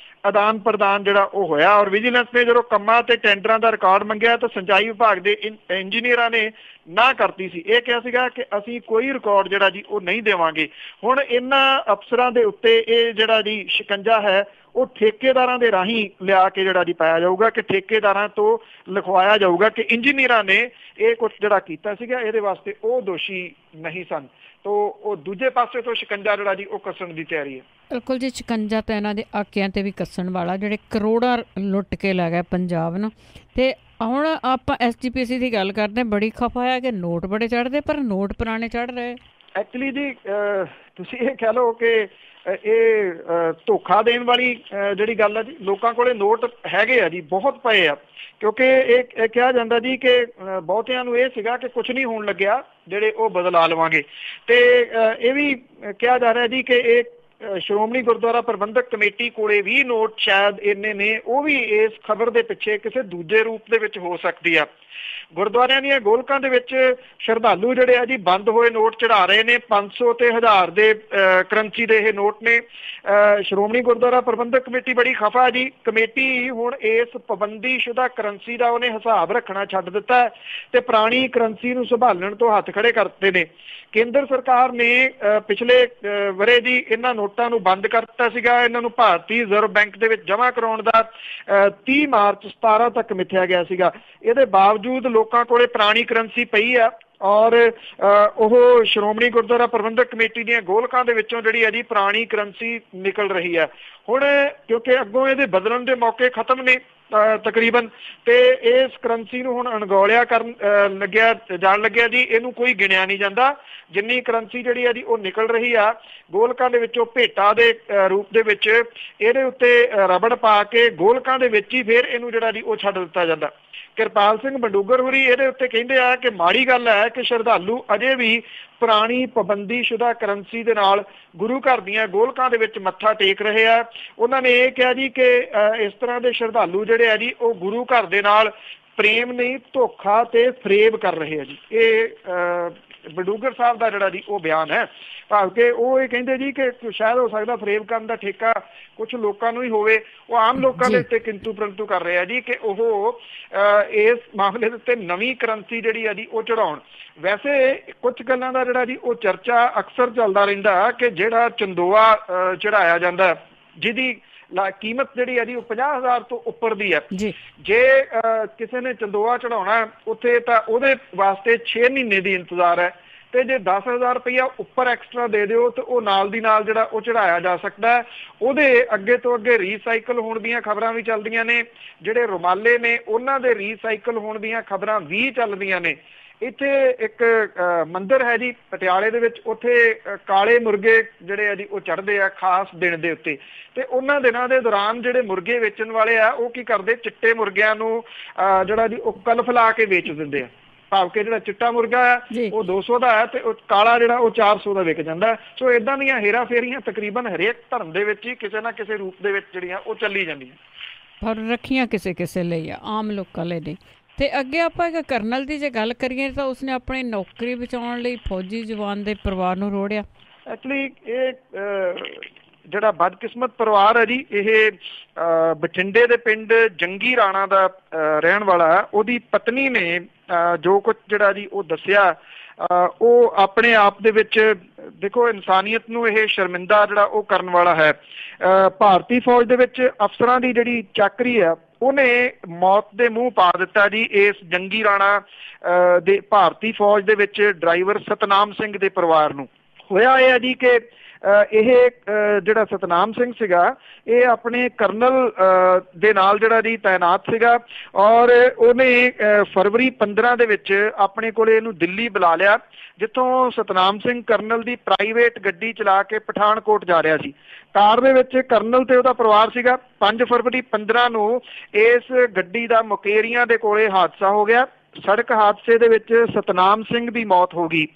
ਆਦਾਨ ਪ੍ਰਦਾਨ ਜਿਹੜਾ ਉਹ ਹੋਇਆ ਔਰ ਵਿਜੀਲੈਂਸ ਨੇ ਜਦੋਂ ਕੰਮਾਂ ਤੇ ਟੈਂਡਰਾਂ ਦਾ ਰਿਕਾਰਡ ਮੰਗਿਆ ਤਾਂ ਸਿੰਚਾਈ ਵਿਭਾਗ ਦੇ ਇੰਜੀਨੀਅਰਾਂ ਨੇ ਨਾ ਕਰਤੀ ਸੀ। ਇਹ ਕਿਹਾ ਸੀਗਾ ਕਿ ਅਸੀਂ ਕੋਈ ਰਿਕਾਰਡ ਜਿਹੜਾ ਜੀ ਉਹ ਨਹੀਂ ਦੇਵਾਂਗੇ। ਹੁਣ ਇਹਨਾਂ ਅਫਸਰਾਂ ਦੇ ਉੱਤੇ ਇਹ ਜਿਹੜਾ ਜੀ ਸ਼ਿਕੰਜਾ ਹੈ ਉਹ ਠੇਕੇਦਾਰਾਂ ਦੇ ਰਾਹੀਂ ਲਿਆ ਕੇ ਜਿਹੜਾ ਜੀ ਪਾਇਆ ਜਾਊਗਾ ਕਿ ਠੇਕੇਦਾਰਾਂ ਤੋਂ ਲਿਖਵਾਇਆ ਜਾਊਗਾ ਕਿ ਇੰਜੀਨੀਅਰਾਂ ਨੇ ਇਹ ਕੁਝ ਜਿਹੜਾ ਕੀਤਾ ਸੀਗਾ ਇਹਦੇ ਵਾਸਤੇ ਉਹ ਦੋਸ਼ੀ ਨਹੀਂ ਸਨ। ਤੋ ਉਹ ਦੂਜੇ ਪਾਸੇ ਤੋਂ ਸ਼ਿਕੰਜਾ ਜਿਹੜਾ ਜੀ ਉਹ ਕੱਸਣ ਦੀ ਤਿਆਰੀ ਹੈ। ਬਿਲਕੁਲ ਜੀ, ਸ਼ਿਕੰਜਾ ਤਾਂ ਇਹਨਾਂ ਦੇ ਆਕਿਆਂ ਤੇ ਵੀ ਕੱਸਣ ਵਾਲਾ ਜਿਹੜੇ ਕਰੋੜਾਂ ਲੁੱਟ ਕੇ ਲੈ ਗਏ ਪੰਜਾਬ ਨੂੰ। ਤੇ ਹੁਣ ਆਪਾਂ SGPC ਦੀ ਗੱਲ ਕਰਦੇ, ਬੜੀ ਖਫਾ ਹੈ ਕਿ ਨੋਟ ਬੜੇ ਚੜ੍ਹਦੇ ਪਰ ਨੋਟ ਪੁਰਾਣੇ ਚੜ੍ਹ ਰਹੇ। ਐਕਚੁਅਲੀ ਜੀ ਤੁਸੀਂ ਇਹ ਕਹਿ ਲਓ ਕਿ ਇਹ ਧੋਖਾ ਦੇਣ ਵਾਲੀ ਜਿਹੜੀ ਗੱਲ ਹੈ ਜੀ, ਲੋਕਾਂ ਕੋਲੇ ਨੋਟ ਹੈਗੇ ਆ ਜੀ, ਬਹੁਤ ਪਏ ਆ ਕਿਉਂਕਿ ਇਹ ਕਿਹਾ ਜਾਂਦਾ ਜੀ ਕਿ ਬਹੁਤਿਆਂ ਨੂੰ ਇਹ ਸੀਗਾ ਕਿ ਕੁਝ ਨਹੀਂ ਹੋਣ ਲੱਗਿਆ, ਜਿਹੜੇ ਉਹ ਬਦਲਾ ਲਵਾਂਗੇ। ਤੇ ਇਹ ਵੀ ਕਿਹਾ ਜਾ ਰਿਹਾ ਜੀ ਕਿ ਇਹ ਸ਼੍ਰੋਮਣੀ ਗੁਰਦੁਆਰਾ ਪ੍ਰਬੰਧਕ ਕਮੇਟੀ ਕੋਲੇ ਵੀ ਨੋਟ ਸ਼ਾਇਦ ਇੰਨੇ ਨੇ, ਉਹ ਵੀ ਇਸ ਖਬਰ ਦੇ ਪਿੱਛੇ ਕਿਸੇ ਦੂਜੇ ਰੂਪ ਦੇ ਵਿੱਚ ਹੋ ਸਕਦੀ ਆ। ਗੁਰਦੁਆਰਿਆਂ ਦੀਆਂ ਗੋਲਕਾਂ ਦੇ ਵਿੱਚ ਸ਼ਰਧਾਲੂ ਜਿਹੜੇ ਆ ਜੀ ਬੰਦ ਹੋਏ ਨੋਟ ਚੜਾ ਰਹੇ ਨੇ। 500 ਤੇ 1000 ਦੇ ਕਰੰਸੀ ਦੇ ਇਹ ਨੋਟ ਨੇ। ਸ਼੍ਰੋਮਣੀ ਗੁਰਦੁਆਰਾ ਪ੍ਰਬੰਧਕ ਕਮੇਟੀ ਬੜੀ ਖਫਾ ਜੀ। ਕਮੇਟੀ ਹੁਣ ਇਸ ਪਾਬੰਦੀਸ਼ੁਦਾ ਕਰੰਸੀ ਦਾ ਉਹਨੇ ਹਿਸਾਬ ਰੱਖਣਾ ਛੱਡ ਦਿੱਤਾ ਤੇ ਪੁਰਾਣੀ ਕਰੰਸੀ ਨੂੰ ਸੰਭਾਲਣ ਤੋਂ ਹੱਥ ਖੜੇ ਕਰਤੇ ਨੇ। ਕੇਂਦਰ ਸਰਕਾਰ ਨੇ ਪਿਛਲੇ ਵਰੇ ਜੀ ਇਹਨਾਂ ਨੋਟਾਂ ਨੂੰ ਬੰਦ ਕਰ ਦਿੱਤਾ ਸੀਗਾ। ਇਹਨਾਂ ਨੂੰ ਭਾਰਤੀ ਰਿਜ਼ਰਵ ਬੈਂਕ ਦੇ ਵਿੱਚ ਜਮ੍ਹਾਂ ਕਰਾਉਣ ਦਾ 30 ਮਾਰਚ 17 ਤੱਕ ਮਿਥਿਆ ਗਿਆ ਸੀਗਾ। ਇਹਦੇ ਬਾਵਜੂਦ ਲੋਕਾਂ ਕੋਲੇ ਪੁਰਾਣੀ ਕਰੰਸੀ ਪਈ ਆ ਔਰ ਉਹ ਸ਼੍ਰੋਮਣੀ ਗੁਰਦੁਆਰਾ ਪ੍ਰਬੰਧਕ ਕਮੇਟੀ ਦੀਆਂ ਗੋਲਕਾਂ ਦੇ ਵਿੱਚੋਂ ਜਿਹੜੀ ਹੈ ਜੀ ਪੁਰਾਣੀ ਕਰੰਸੀ ਨਿਕਲ ਰਹੀ ਹੈ। ਹੁਣ ਕਿਉਂਕਿ ਅੱਗੋਂ ਇਹਦੇ ਬਦਲਣ ਦੇ ਮੌਕੇ ਖਤਮ ਨੇ ਤਕਰੀਬਨ, ਤੇ ਇਸ ਕਰੰਸੀ ਨੂੰ ਹੁਣ ਅਣਗੌਲਿਆ ਕਰਨ ਜਾਣ ਲੱਗਿਆ ਜੀ। ਇਹਨੂੰ ਕੋਈ ਗਿਣਿਆ ਨਹੀਂ ਜਾਂਦਾ। ਜਿੰਨੀ ਕਰੰਸੀ ਜਿਹੜੀ ਹੈ ਜੀ ਉਹ ਨਿਕਲ ਰਹੀ ਆ ਗੋਲਕਾਂ ਦੇ ਵਿੱਚੋਂ ਭੇਟਾ ਦੇ ਰੂਪ ਦੇ ਵਿੱਚ ਇਹਦੇ ਉੱਤੇ ਰਬੜ ਪਾ ਕੇ ਗੋਲਕਾਂ ਦੇ ਵਿੱਚ ਹੀ ਫਿਰ ਇਹਨੂੰ ਜਿਹੜਾ ਜੀ ਉਹ ਛੱਡ ਦਿੱਤਾ ਜਾਂਦਾ। ਕਿਰਪਾਲ ਸਿੰਘ ਬਡੂਗਰ ਹੋਰੀ ਇਹਦੇ ਉੱਤੇ ਕਹਿੰਦੇ ਆ ਕਿ ਮਾੜੀ ਗੱਲ ਹੈ ਕਿ ਸ਼ਰਧਾਲੂ ਅਜੇ ਵੀ ਪੁਰਾਣੀ ਪਾਬੰਦੀਸ਼ੁਦਾ ਕਰੰਸੀ ਦੇ ਨਾਲ ਗੁਰੂ ਘਰ ਦੀਆਂ ਗੋਲਕਾਂ ਦੇ ਵਿੱਚ ਮੱਥਾ ਟੇਕ ਰਹੇ ਆ। ਉਹਨਾਂ ਨੇ ਇਹ ਕਿਹਾ ਜੀ ਕਿ ਇਸ ਤਰ੍ਹਾਂ ਦੇ ਸ਼ਰਧਾਲੂ ਜਿਹੜੇ ਆ ਜੀ ਉਹ ਗੁਰੂ ਘਰ ਦੇ ਨਾਲ ਪ੍ਰੇਮ ਨਹੀਂ, ਧੋਖਾ ਤੇ ਫਰੇਬ ਕਰ ਰਹੇ ਆ ਜੀ। ਇਹ ਬਡੂਗਰ ਸਾਹਿਬ ਦਾ ਜਿਹੜਾ ਜੀ ਉਹ ਬਿਆਨ ਹੈ। ਭਾਵ ਕਿ ਉਹ ਇਹ ਕਹਿੰਦੇ ਜੀ ਕਿ ਸ਼ਾਇਦ ਹੋ ਸਕਦਾ ਫਰੇਬ ਕਰਨ ਦਾ ਠੇਕਾ ਕੁਝ ਲੋਕਾਂ ਨੂੰ ਹੀ ਹੋਵੇ। ਉਹ ਆਮ ਲੋਕਾਂ ਦੇ ਉੱਤੇ ਕਿੰਤੂ ਪਰੰਤੂ ਕਰ ਰਹੇ ਆ ਜੀ ਕਿ ਉਹ ਇਸ ਮਾਮਲੇ ਦੇ ਉੱਤੇ ਨਵੀਂ ਕਰੰਸੀ ਜਿਹੜੀ ਆ ਜੀ ਉਹ ਚੜਾਉਣ। ਵੈਸੇ ਕੁਝ ਗੱਲਾਂ ਦਾ ਜਿਹੜਾ ਜੀ ਉਹ ਚਰਚਾ ਅਕਸਰ ਚੱਲਦਾ ਰਹਿੰਦਾ ਕਿ ਜਿਹੜਾ ਚੰਦੋਆ ਚੜਾਇਆ ਜਾਂਦਾ ਜਿਹਦੀ ਕੀਮਤ ਜਿਹੜੀ ਹੈ ਜੀ ਉਹ 50,000 ਤੋਂ ਉੱਪਰ ਦੀ ਹੈ। ਜੇ ਕਿਸੇ ਨੇ ਚੰਦੋਆ ਚੜਾਉਣਾ ਉੱਥੇ ਤਾਂ ਉਹਦੇ ਵਾਸਤੇ 6 ਮਹੀਨੇ ਦੀ ਇੰਤਜ਼ਾਰ ਹੈ, ਤੇ ਜੇ 10,000 ਰੁਪਇਆ ਉੱਪਰ ਐਕਸਟਰਾ ਦੇ ਦਿਓ ਤੇ ਉਹ ਨਾਲ ਦੀ ਨਾਲ ਜਿਹੜਾ ਉਹ ਚੜਾਇਆ ਜਾ ਸਕਦਾ ਹੈ। ਉਹਦੇ ਅੱਗੇ ਤੋਂ ਅੱਗੇ ਰੀਸਾਈਕਲ ਹੋਣ ਦੀਆਂ ਖਬਰਾਂ ਵੀ ਚੱਲਦੀਆਂ ਨੇ। ਜਿਹੜੇ ਰੁਮਾਲੇ ਨੇ ਉਹਨਾਂ ਦੇ ਰੀਸਾਈਕਲ ਹੋਣ ਦੀਆਂ ਖਬਰਾਂ ਵੀ ਚੱਲਦੀਆਂ ਨੇ। ਇੱਥੇ ਇੱਕ ਮੰਦਿਰ ਹੈ ਜੀ ਪਟਿਆਲੇ ਦੇ ਵਿੱਚ, ਉੱਥੇ ਕਾਲੇ ਮੁਰਗੇ ਜਿਹੜੇ ਆ ਜੀ ਉਹ ਚੜ੍ਹਦੇ ਆ ਖਾਸ ਦਿਨ ਦੇ ਉੱਤੇ, ਤੇ ਉਹਨਾਂ ਦਿਨਾਂ ਦੇ ਦੌਰਾਨ ਜਿਹੜੇ ਮੁਰਗੇ ਵੇਚਣ ਵਾਲੇ ਆ ਉਹ ਕੀ ਕਰਦੇ, ਚਿੱਟੇ ਮੁਰਗਿਆਂ ਨੂੰ ਜਿਹੜਾ ਜੀ ਉਹ ਕਲਫ ਲਾ ਕੇ ਵੇਚ ਦਿੰਦੇ ਆ। ਭਾਵ ਕਿ ਜਿਹੜਾ ਚਿੱਟਾ ਮੁਰਗਾ ਹੈ ਉਹ 200 ਦਾ ਹੈ ਤੇ ਉਹ ਕਾਲਾ ਜਿਹੜਾ ਉਹ 400 ਦਾ ਵਿਕ ਜਾਂਦਾ। ਸੋ ਏਦਾਂ ਦੀਆਂ ਹੇਰਾ ਫੇਰੀਆਂ ਤਕਰੀਬਨ ਹਰੇਕ ਧਰਮ ਦੇ ਵਿੱਚ ਹੀ ਕਿਸੇ ਨਾ ਕਿਸੇ ਰੂਪ ਦੇ ਵਿੱਚ ਜਿਹੜੀਆਂ ਉਹ ਚੱਲੀ ਜਾਂਦੀਆਂ, ਪਰ ਰੱਖੀਆਂ ਕਿਸੇ ਲਈ ਆਮ ਲੋਕਾਂ ਲਈ ਨਹੀਂ। ਤੇ ਅੱਗੇ ਆਪਾਂ ਇੱਕ ਕਰਨਲ ਦੀ ਜੇ ਗੱਲ ਕਰੀਏ ਤਾਂ ਉਸਨੇ ਆਪਣੀ ਨੌਕਰੀ ਬਚਾਉਣ ਲਈ ਫੌਜੀ ਜਵਾਨ ਦੇ ਪਰਿਵਾਰ ਨੂੰ ਰੋੜਿਆ। ਐਕਚੁਅਲੀ ਇਹ ਜਿਹੜਾ ਬਦਕਿਸਮਤ ਪਰਿਵਾਰ ਹੈ ਜੀ, ਇਹ ਬਠਿੰਡੇ ਦੇ ਪਿੰਡ ਜੰਗੀ ਰਾਣਾ ਦਾ ਰਹਿਣ ਵਾਲਾ। ਉਹਦੀ ਪਤਨੀ ਨੇ ਜੋ ਕੁਝ ਜਿਹੜਾ ਜੀ ਉਹ ਦੱਸਿਆ ਉਹ ਆਪਣੇ ਆਪ ਦੇ ਵਿੱਚ ਦੇਖੋ ਇਨਸਾਨੀਅਤ ਨੂੰ ਇਹ ਸ਼ਰਮਿੰਦਾ ਜਿਹੜਾ ਉਹ ਕਰਨ ਵਾਲਾ ਹੈ। ਭਾਰਤੀ ਫੌਜ ਦੇ ਵਿੱਚ ਅਫਸਰਾਂ ਦੀ ਜਿਹੜੀ ਚਾਕਰੀ ਆ ਉਹਨੇ ਮੌਤ ਦੇ ਮੂੰਹ ਪਾ ਦਿੱਤਾ ਜੀ ਇਸ ਜੰਗੀ ਰਾਣਾ ਦੇ ਭਾਰਤੀ ਫੌਜ ਦੇ ਵਿੱਚ ਡਰਾਈਵਰ ਸਤਨਾਮ ਸਿੰਘ ਦੇ ਪਰਿਵਾਰ ਨੂੰ। ਹੋਇਆ ਇਹ ਹੈ ਜੀ ਕਿ ਇਹ ਜਿਹੜਾ ਸਤਨਾਮ ਸਿੰਘ ਸੀਗਾ ਇਹ ਆਪਣੇ ਕਰਨਲ ਦੇ ਨਾਲ ਜਿਹੜਾ ਜੀ ਤਾਇਨਾਤ ਸੀਗਾ ਔਰ ਉਹਨੇ ਫਰਵਰੀ 15 ਦੇ ਵਿੱਚ ਆਪਣੇ ਕੋਲੇ ਇਹਨੂੰ ਦਿੱਲੀ ਬੁਲਾ ਲਿਆ, ਜਿੱਥੋਂ ਸਤਨਾਮ ਸਿੰਘ ਕਰਨਲ ਦੀ ਪ੍ਰਾਈਵੇਟ ਗੱਡੀ ਚਲਾ ਕੇ ਪਠਾਨਕੋਟ ਜਾ ਰਿਹਾ ਸੀ। ਕਾਰ ਦੇ ਵਿੱਚ ਕਰਨਲ ਤੇ ਉਹਦਾ ਪਰਿਵਾਰ ਸੀਗਾ। 5 ਫਰਵਰੀ 15 ਨੂੰ ਇਸ ਗੱਡੀ ਦਾ ਮੁਕੇਰੀਆਂ ਦੇ ਕੋਲੇ ਹਾਦਸਾ ਹੋ ਗਿਆ। ਸੜਕ ਹਾਦਸੇ ਦੇ ਵਿੱਚ ਸਤਨਾਮ ਸਿੰਘ ਦੀ ਮੌਤ ਹੋ ਗਈ।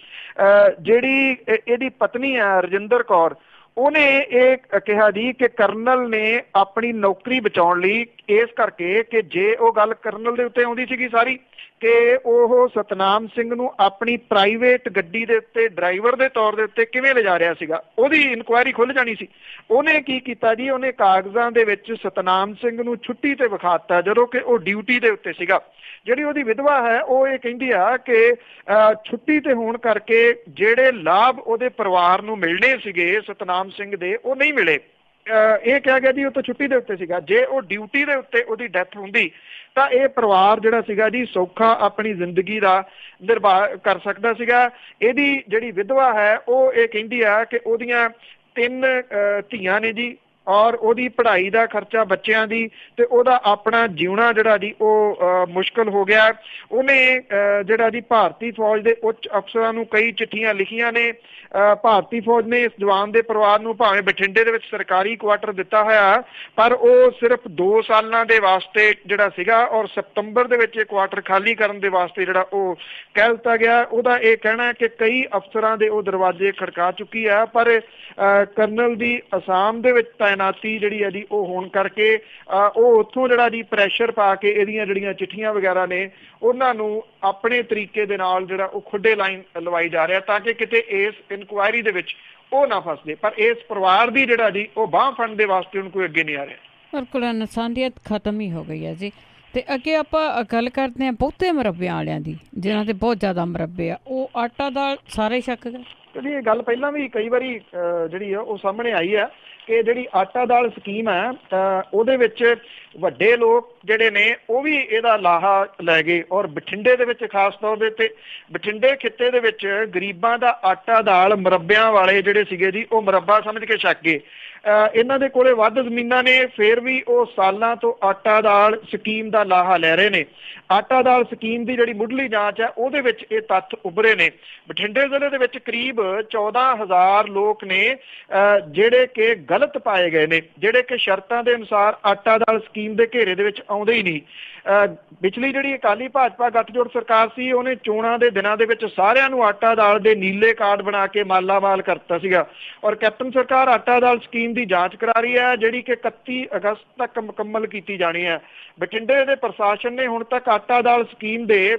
ਜਿਹੜੀ ਇਹਦੀ ਪਤਨੀ ਹੈ ਰਜਿੰਦਰ ਕੌਰ, ਉਹਨੇ ਇਹ ਕਿਹਾ ਜੀ ਕਿ ਕਰਨਲ ਨੇ ਆਪਣੀ ਨੌਕਰੀ ਬਚਾਉਣ ਲਈ, ਇਸ ਕਰਕੇ ਕਿ ਜੇ ਉਹ ਗੱਲ ਕਰਨਲ ਦੇ ਉੱਤੇ ਆਉਂਦੀ ਸੀਗੀ ਸਾਰੀ ਕਿ ਉਹ ਸਤਨਾਮ ਸਿੰਘ ਨੂੰ ਆਪਣੀ ਪ੍ਰਾਈਵੇਟ ਗੱਡੀ ਦੇ ਉੱਤੇ ਡਰਾਈਵਰ ਦੇ ਤੌਰ ਦੇ ਉੱਤੇ ਕਿਵੇਂ ਲਿਜਾ ਰਿਹਾ ਸੀਗਾ, ਉਹਦੀ ਇਨਕੁਆਇਰੀ ਖੁੱਲ ਜਾਣੀ ਸੀ। ਉਹਨੇ ਕੀ ਕੀਤਾ ਜੀ, ਉਹਨੇ ਕਾਗਜ਼ਾਂ ਦੇ ਵਿੱਚ ਸਤਨਾਮ ਸਿੰਘ ਨੂੰ ਛੁੱਟੀ ਤੇ ਵਿਖਾਤਾ ਜਦੋਂ ਕਿ ਉਹ ਡਿਊਟੀ ਦੇ ਉੱਤੇ ਸੀਗਾ। ਜਿਹੜੀ ਉਹਦੀ ਵਿਧਵਾ ਹੈ ਉਹ ਇਹ ਕਹਿੰਦੀ ਆ ਕਿ ਛੁੱਟੀ ਤੇ ਹੋਣ ਕਰਕੇ ਜਿਹੜੇ ਲਾਭ ਉਹਦੇ ਪਰਿਵਾਰ ਨੂੰ ਮਿਲਣੇ ਸੀਗੇ ਸਤਨਾਮ ਸਿੰਘ ਦੇ ਉਹ ਨਹੀਂ ਮਿਲੇ। ਇਹ ਕਿਹਾ ਗਿਆ ਜੀ ਉਹ ਤਾਂ ਛੁੱਟੀ ਦੇ ਉੱਤੇ ਸੀਗਾ, ਜੇ ਉਹ ਡਿਊਟੀ ਦੇ ਉੱਤੇ ਉਹਦੀ ਡੈਥ ਹੁੰਦੀ ਤਾਂ ਇਹ ਪਰਿਵਾਰ ਜਿਹੜਾ ਸੀਗਾ ਜੀ ਸੌਖਾ ਆਪਣੀ ਜ਼ਿੰਦਗੀ ਦਾ ਨਿਰਵਾਹ ਕਰ ਸਕਦਾ ਸੀਗਾ। ਇਹਦੀ ਜਿਹੜੀ ਵਿਧਵਾ ਹੈ ਉਹ ਇਹ ਕਹਿੰਦੀ ਆ ਕਿ ਉਹਦੀਆਂ 3 ਧੀਆਂ ਨੇ ਜੀ, ਔਰ ਉਹਦੀ ਪੜ੍ਹਾਈ ਦਾ ਖਰਚਾ ਬੱਚਿਆਂ ਦੀ ਤੇ ਉਹਦਾ ਆਪਣਾ ਜਿਉਣਾ ਜਿਹੜਾ ਜੀ ਉਹ ਮੁਸ਼ਕਲ ਹੋ ਗਿਆ। ਉਹਨੇ ਜਿਹੜਾ ਜੀ ਭਾਰਤੀ ਫੌਜ ਦੇ ਉੱਚ ਅਫਸਰਾਂ ਨੂੰ ਕਈ ਚਿੱਠੀਆਂ ਲਿਖੀਆਂ ਨੇ। ਭਾਰਤੀ ਫੌਜ ਨੇ ਇਸ ਜਵਾਨ ਦੇ ਪਰਿਵਾਰ ਨੂੰ ਭਾਵੇਂ ਬਠਿੰਡੇ ਦੇ ਵਿੱਚ ਸਰਕਾਰੀ ਕੁਆਟਰ ਦਿੱਤਾ ਹੋਇਆ, ਪਰ ਉਹ ਸਿਰਫ 2 ਸਾਲਾਂ ਦੇ ਵਾਸਤੇ ਜਿਹੜਾ ਸੀਗਾ, ਔਰ ਸਤੰਬਰ ਦੇ ਵਿੱਚ ਇਹ ਕੁਆਟਰ ਖਾਲੀ ਕਰਨ ਦੇ ਵਾਸਤੇ ਜਿਹੜਾ ਉਹ ਕਹਿ ਦਿੱਤਾ ਗਿਆ। ਉਹਦਾ ਇਹ ਕਹਿਣਾ ਹੈ ਕਿ ਕਈ ਅਫਸਰਾਂ ਦੇ ਉਹ ਦਰਵਾਜ਼ੇ ਖੜਕਾ ਚੁੱਕੀ ਆ, ਪਰ ਕਰਨਲ ਦੀ ਅਸਾਮ ਦੇ ਵਿੱਚ ਤਾਇਨਾਤੀ ਜਿਹੜੀ ਹੈ ਜੀ ਉਹ ਹੋਣ ਕਰਕੇ ਉਹ ਉੱਥੋਂ ਜਿਹੜਾ ਜੀ ਪ੍ਰੈਸ਼ਰ ਪਾ ਕੇ ਇਹਦੀਆਂ ਜਿਹੜੀਆਂ ਚਿੱਠੀਆਂ ਵਗੈਰਾ ਨੇ ਉਹਨਾਂ ਨੂੰ ਆਪਣੇ ਤਰੀਕੇ ਦੇ ਨਾਲ ਜਿਹੜਾ ਉਹ ਖੁੱਡੇ ਲਾਈਨ ਲਵਾਈ ਜਾ ਰਿਹਾ, ਤਾਂ ਕਿ ਕਿਤੇ ਇਸ ਇਨਕੁਆਇਰੀ ਦੇ ਵਿੱਚ ਉਹ ਨਾ ਫਸਦੇ। ਪਰ ਇਸ ਪਰਿਵਾਰ ਦੀ ਜਿਹੜਾ ਜੀ ਉਹ ਬਾਂਹ ਫੜਨ ਦੇ ਵਾਸਤੇ ਉਹਨੂੰ ਕੋਈ ਅੱਗੇ ਨਹੀਂ ਆ ਰਿਹਾ। ਬਿਲਕੁਲ ਇਨਸਾਨੀਅਤ ਖਤਮ ਹੀ ਹੋ ਗਈ ਹੈ ਜੀ। ਤੇ ਅੱਗੇ ਆਪਾਂ ਗੱਲ ਕਰਦੇ ਹਾਂ ਬਹੁਤੇ ਮੁਰੱਬਿਆਂ ਵਾਲਿਆਂ ਦੀ, ਜਿਨ੍ਹਾਂ ਦੇ ਬਹੁਤ ਜ਼ਿਆਦਾ ਮੁਰੱਬੇ ਆ, ਉਹ ਆਟਾ ਦਾਲ ਸਾਰੇ ਛੱਕ ਗਏ। ਇਹ ਗੱਲ ਪਹਿਲਾਂ ਵੀ ਕਈ ਵਾਰੀ ਜਿਹੜੀ ਆ ਉਹ ਸਾਹਮਣੇ ਆਈ ਆ ਕਿ ਜਿਹੜੀ ਆਟਾ ਦਾਲ ਸਕੀਮ ਹੈ ਉਹਦੇ ਵਿੱਚ ਵੱਡੇ ਲੋਕ ਜਿਹੜੇ ਨੇ ਉਹ ਵੀ ਇਹਦਾ ਲਾਹਾ ਲੈ ਗਏ, ਔਰ ਬਠਿੰਡੇ ਦੇ ਵਿੱਚ ਖਾਸ ਤੌਰ ਦੇ ਉੱਤੇ ਬਠਿੰਡੇ ਖਿੱਤੇ ਦੇ ਵਿੱਚ ਗਰੀਬਾਂ ਦਾ ਆਟਾ ਦਾਲ ਮੁਰੱਬਿਆਂ ਵਾਲੇ ਜਿਹੜੇ ਸੀਗੇ ਜੀ ਉਹ ਮੁਰੱਬਾ ਸਮਝ ਕੇ ਛੱਕ ਗਏ। ਇਹਨਾਂ ਦੇ ਕੋਲੇ ਵੱਧ ਜ਼ਮੀਨਾਂ ਨੇ, ਫਿਰ ਵੀ ਉਹ ਸਾਲਾਂ ਤੋਂ ਆਟਾ ਦਾਲ ਸਕੀਮ ਦਾ ਲਾਹਾ ਲੈ ਰਹੇ ਨੇ। ਆਟਾ ਦਾਲ ਸਕੀਮ ਦੀ ਜਿਹੜੀ ਮੁੱਢਲੀ ਜਾਂਚ ਹੈ ਉਹਦੇ ਵਿੱਚ ਇਹ ਤੱਥ ਉੱਭਰੇ ਨੇ। ਬਠਿੰਡੇ ਜ਼ਿਲ੍ਹੇ ਦੇ ਵਿੱਚ ਕਰੀਬ 14,000 ਲੋਕ ਨੇ ਜਿਹੜੇ ਕਿ ਗਲਤ ਪਾਏ ਗਏ ਨੇ, ਜਿਹੜੇ ਕਿ ਸ਼ਰਤਾਂ ਦੇ ਅਨੁਸਾਰ ਆਟਾ ਦਾਲ ਸਕੀਮ ਦੇ ਘੇਰੇ ਦੇ ਵਿੱਚ ਆਉਂਦੇ ਹੀ ਨਹੀਂ। ਪਿਛਲੀ ਜਿਹੜੀ ਅਕਾਲੀ ਭਾਜਪਾ ਗੱਠਜੋੜ ਸਰਕਾਰ ਸੀ, ਉਹਨੇ ਚੋਣਾਂ ਦੇ ਦਿਨਾਂ ਦੇ ਵਿੱਚ ਸਾਰਿਆਂ ਨੂੰ ਆਟਾ ਦਾਲ ਦੇ ਨੀਲੇ ਕਾਰਡ ਬਣਾ ਕੇ ਮਾਲਾਮਾਲ ਕਰਤਾ ਸੀਗਾ, ਔਰ ਕੈਪਟਨ ਸਰਕਾਰ ਆਟਾ ਦਾਲ ਸਕੀਮ ਦੀ ਜਾਂਚ ਕਰਾ ਰਹੀ ਹੈ, ਜਿਹੜੀ ਕਿ 31 ਅਗਸਤ ਤੱਕ ਮੁਕੰਮਲ ਕੀਤੀ ਜਾਣੀ ਹੈ। ਬਠਿੰਡੇ ਦੇ ਪ੍ਰਸ਼ਾਸਨ ਨੇ ਹੁਣ ਤੱਕ ਆਟਾ ਦਾਲ ਸਕੀਮ ਦੇ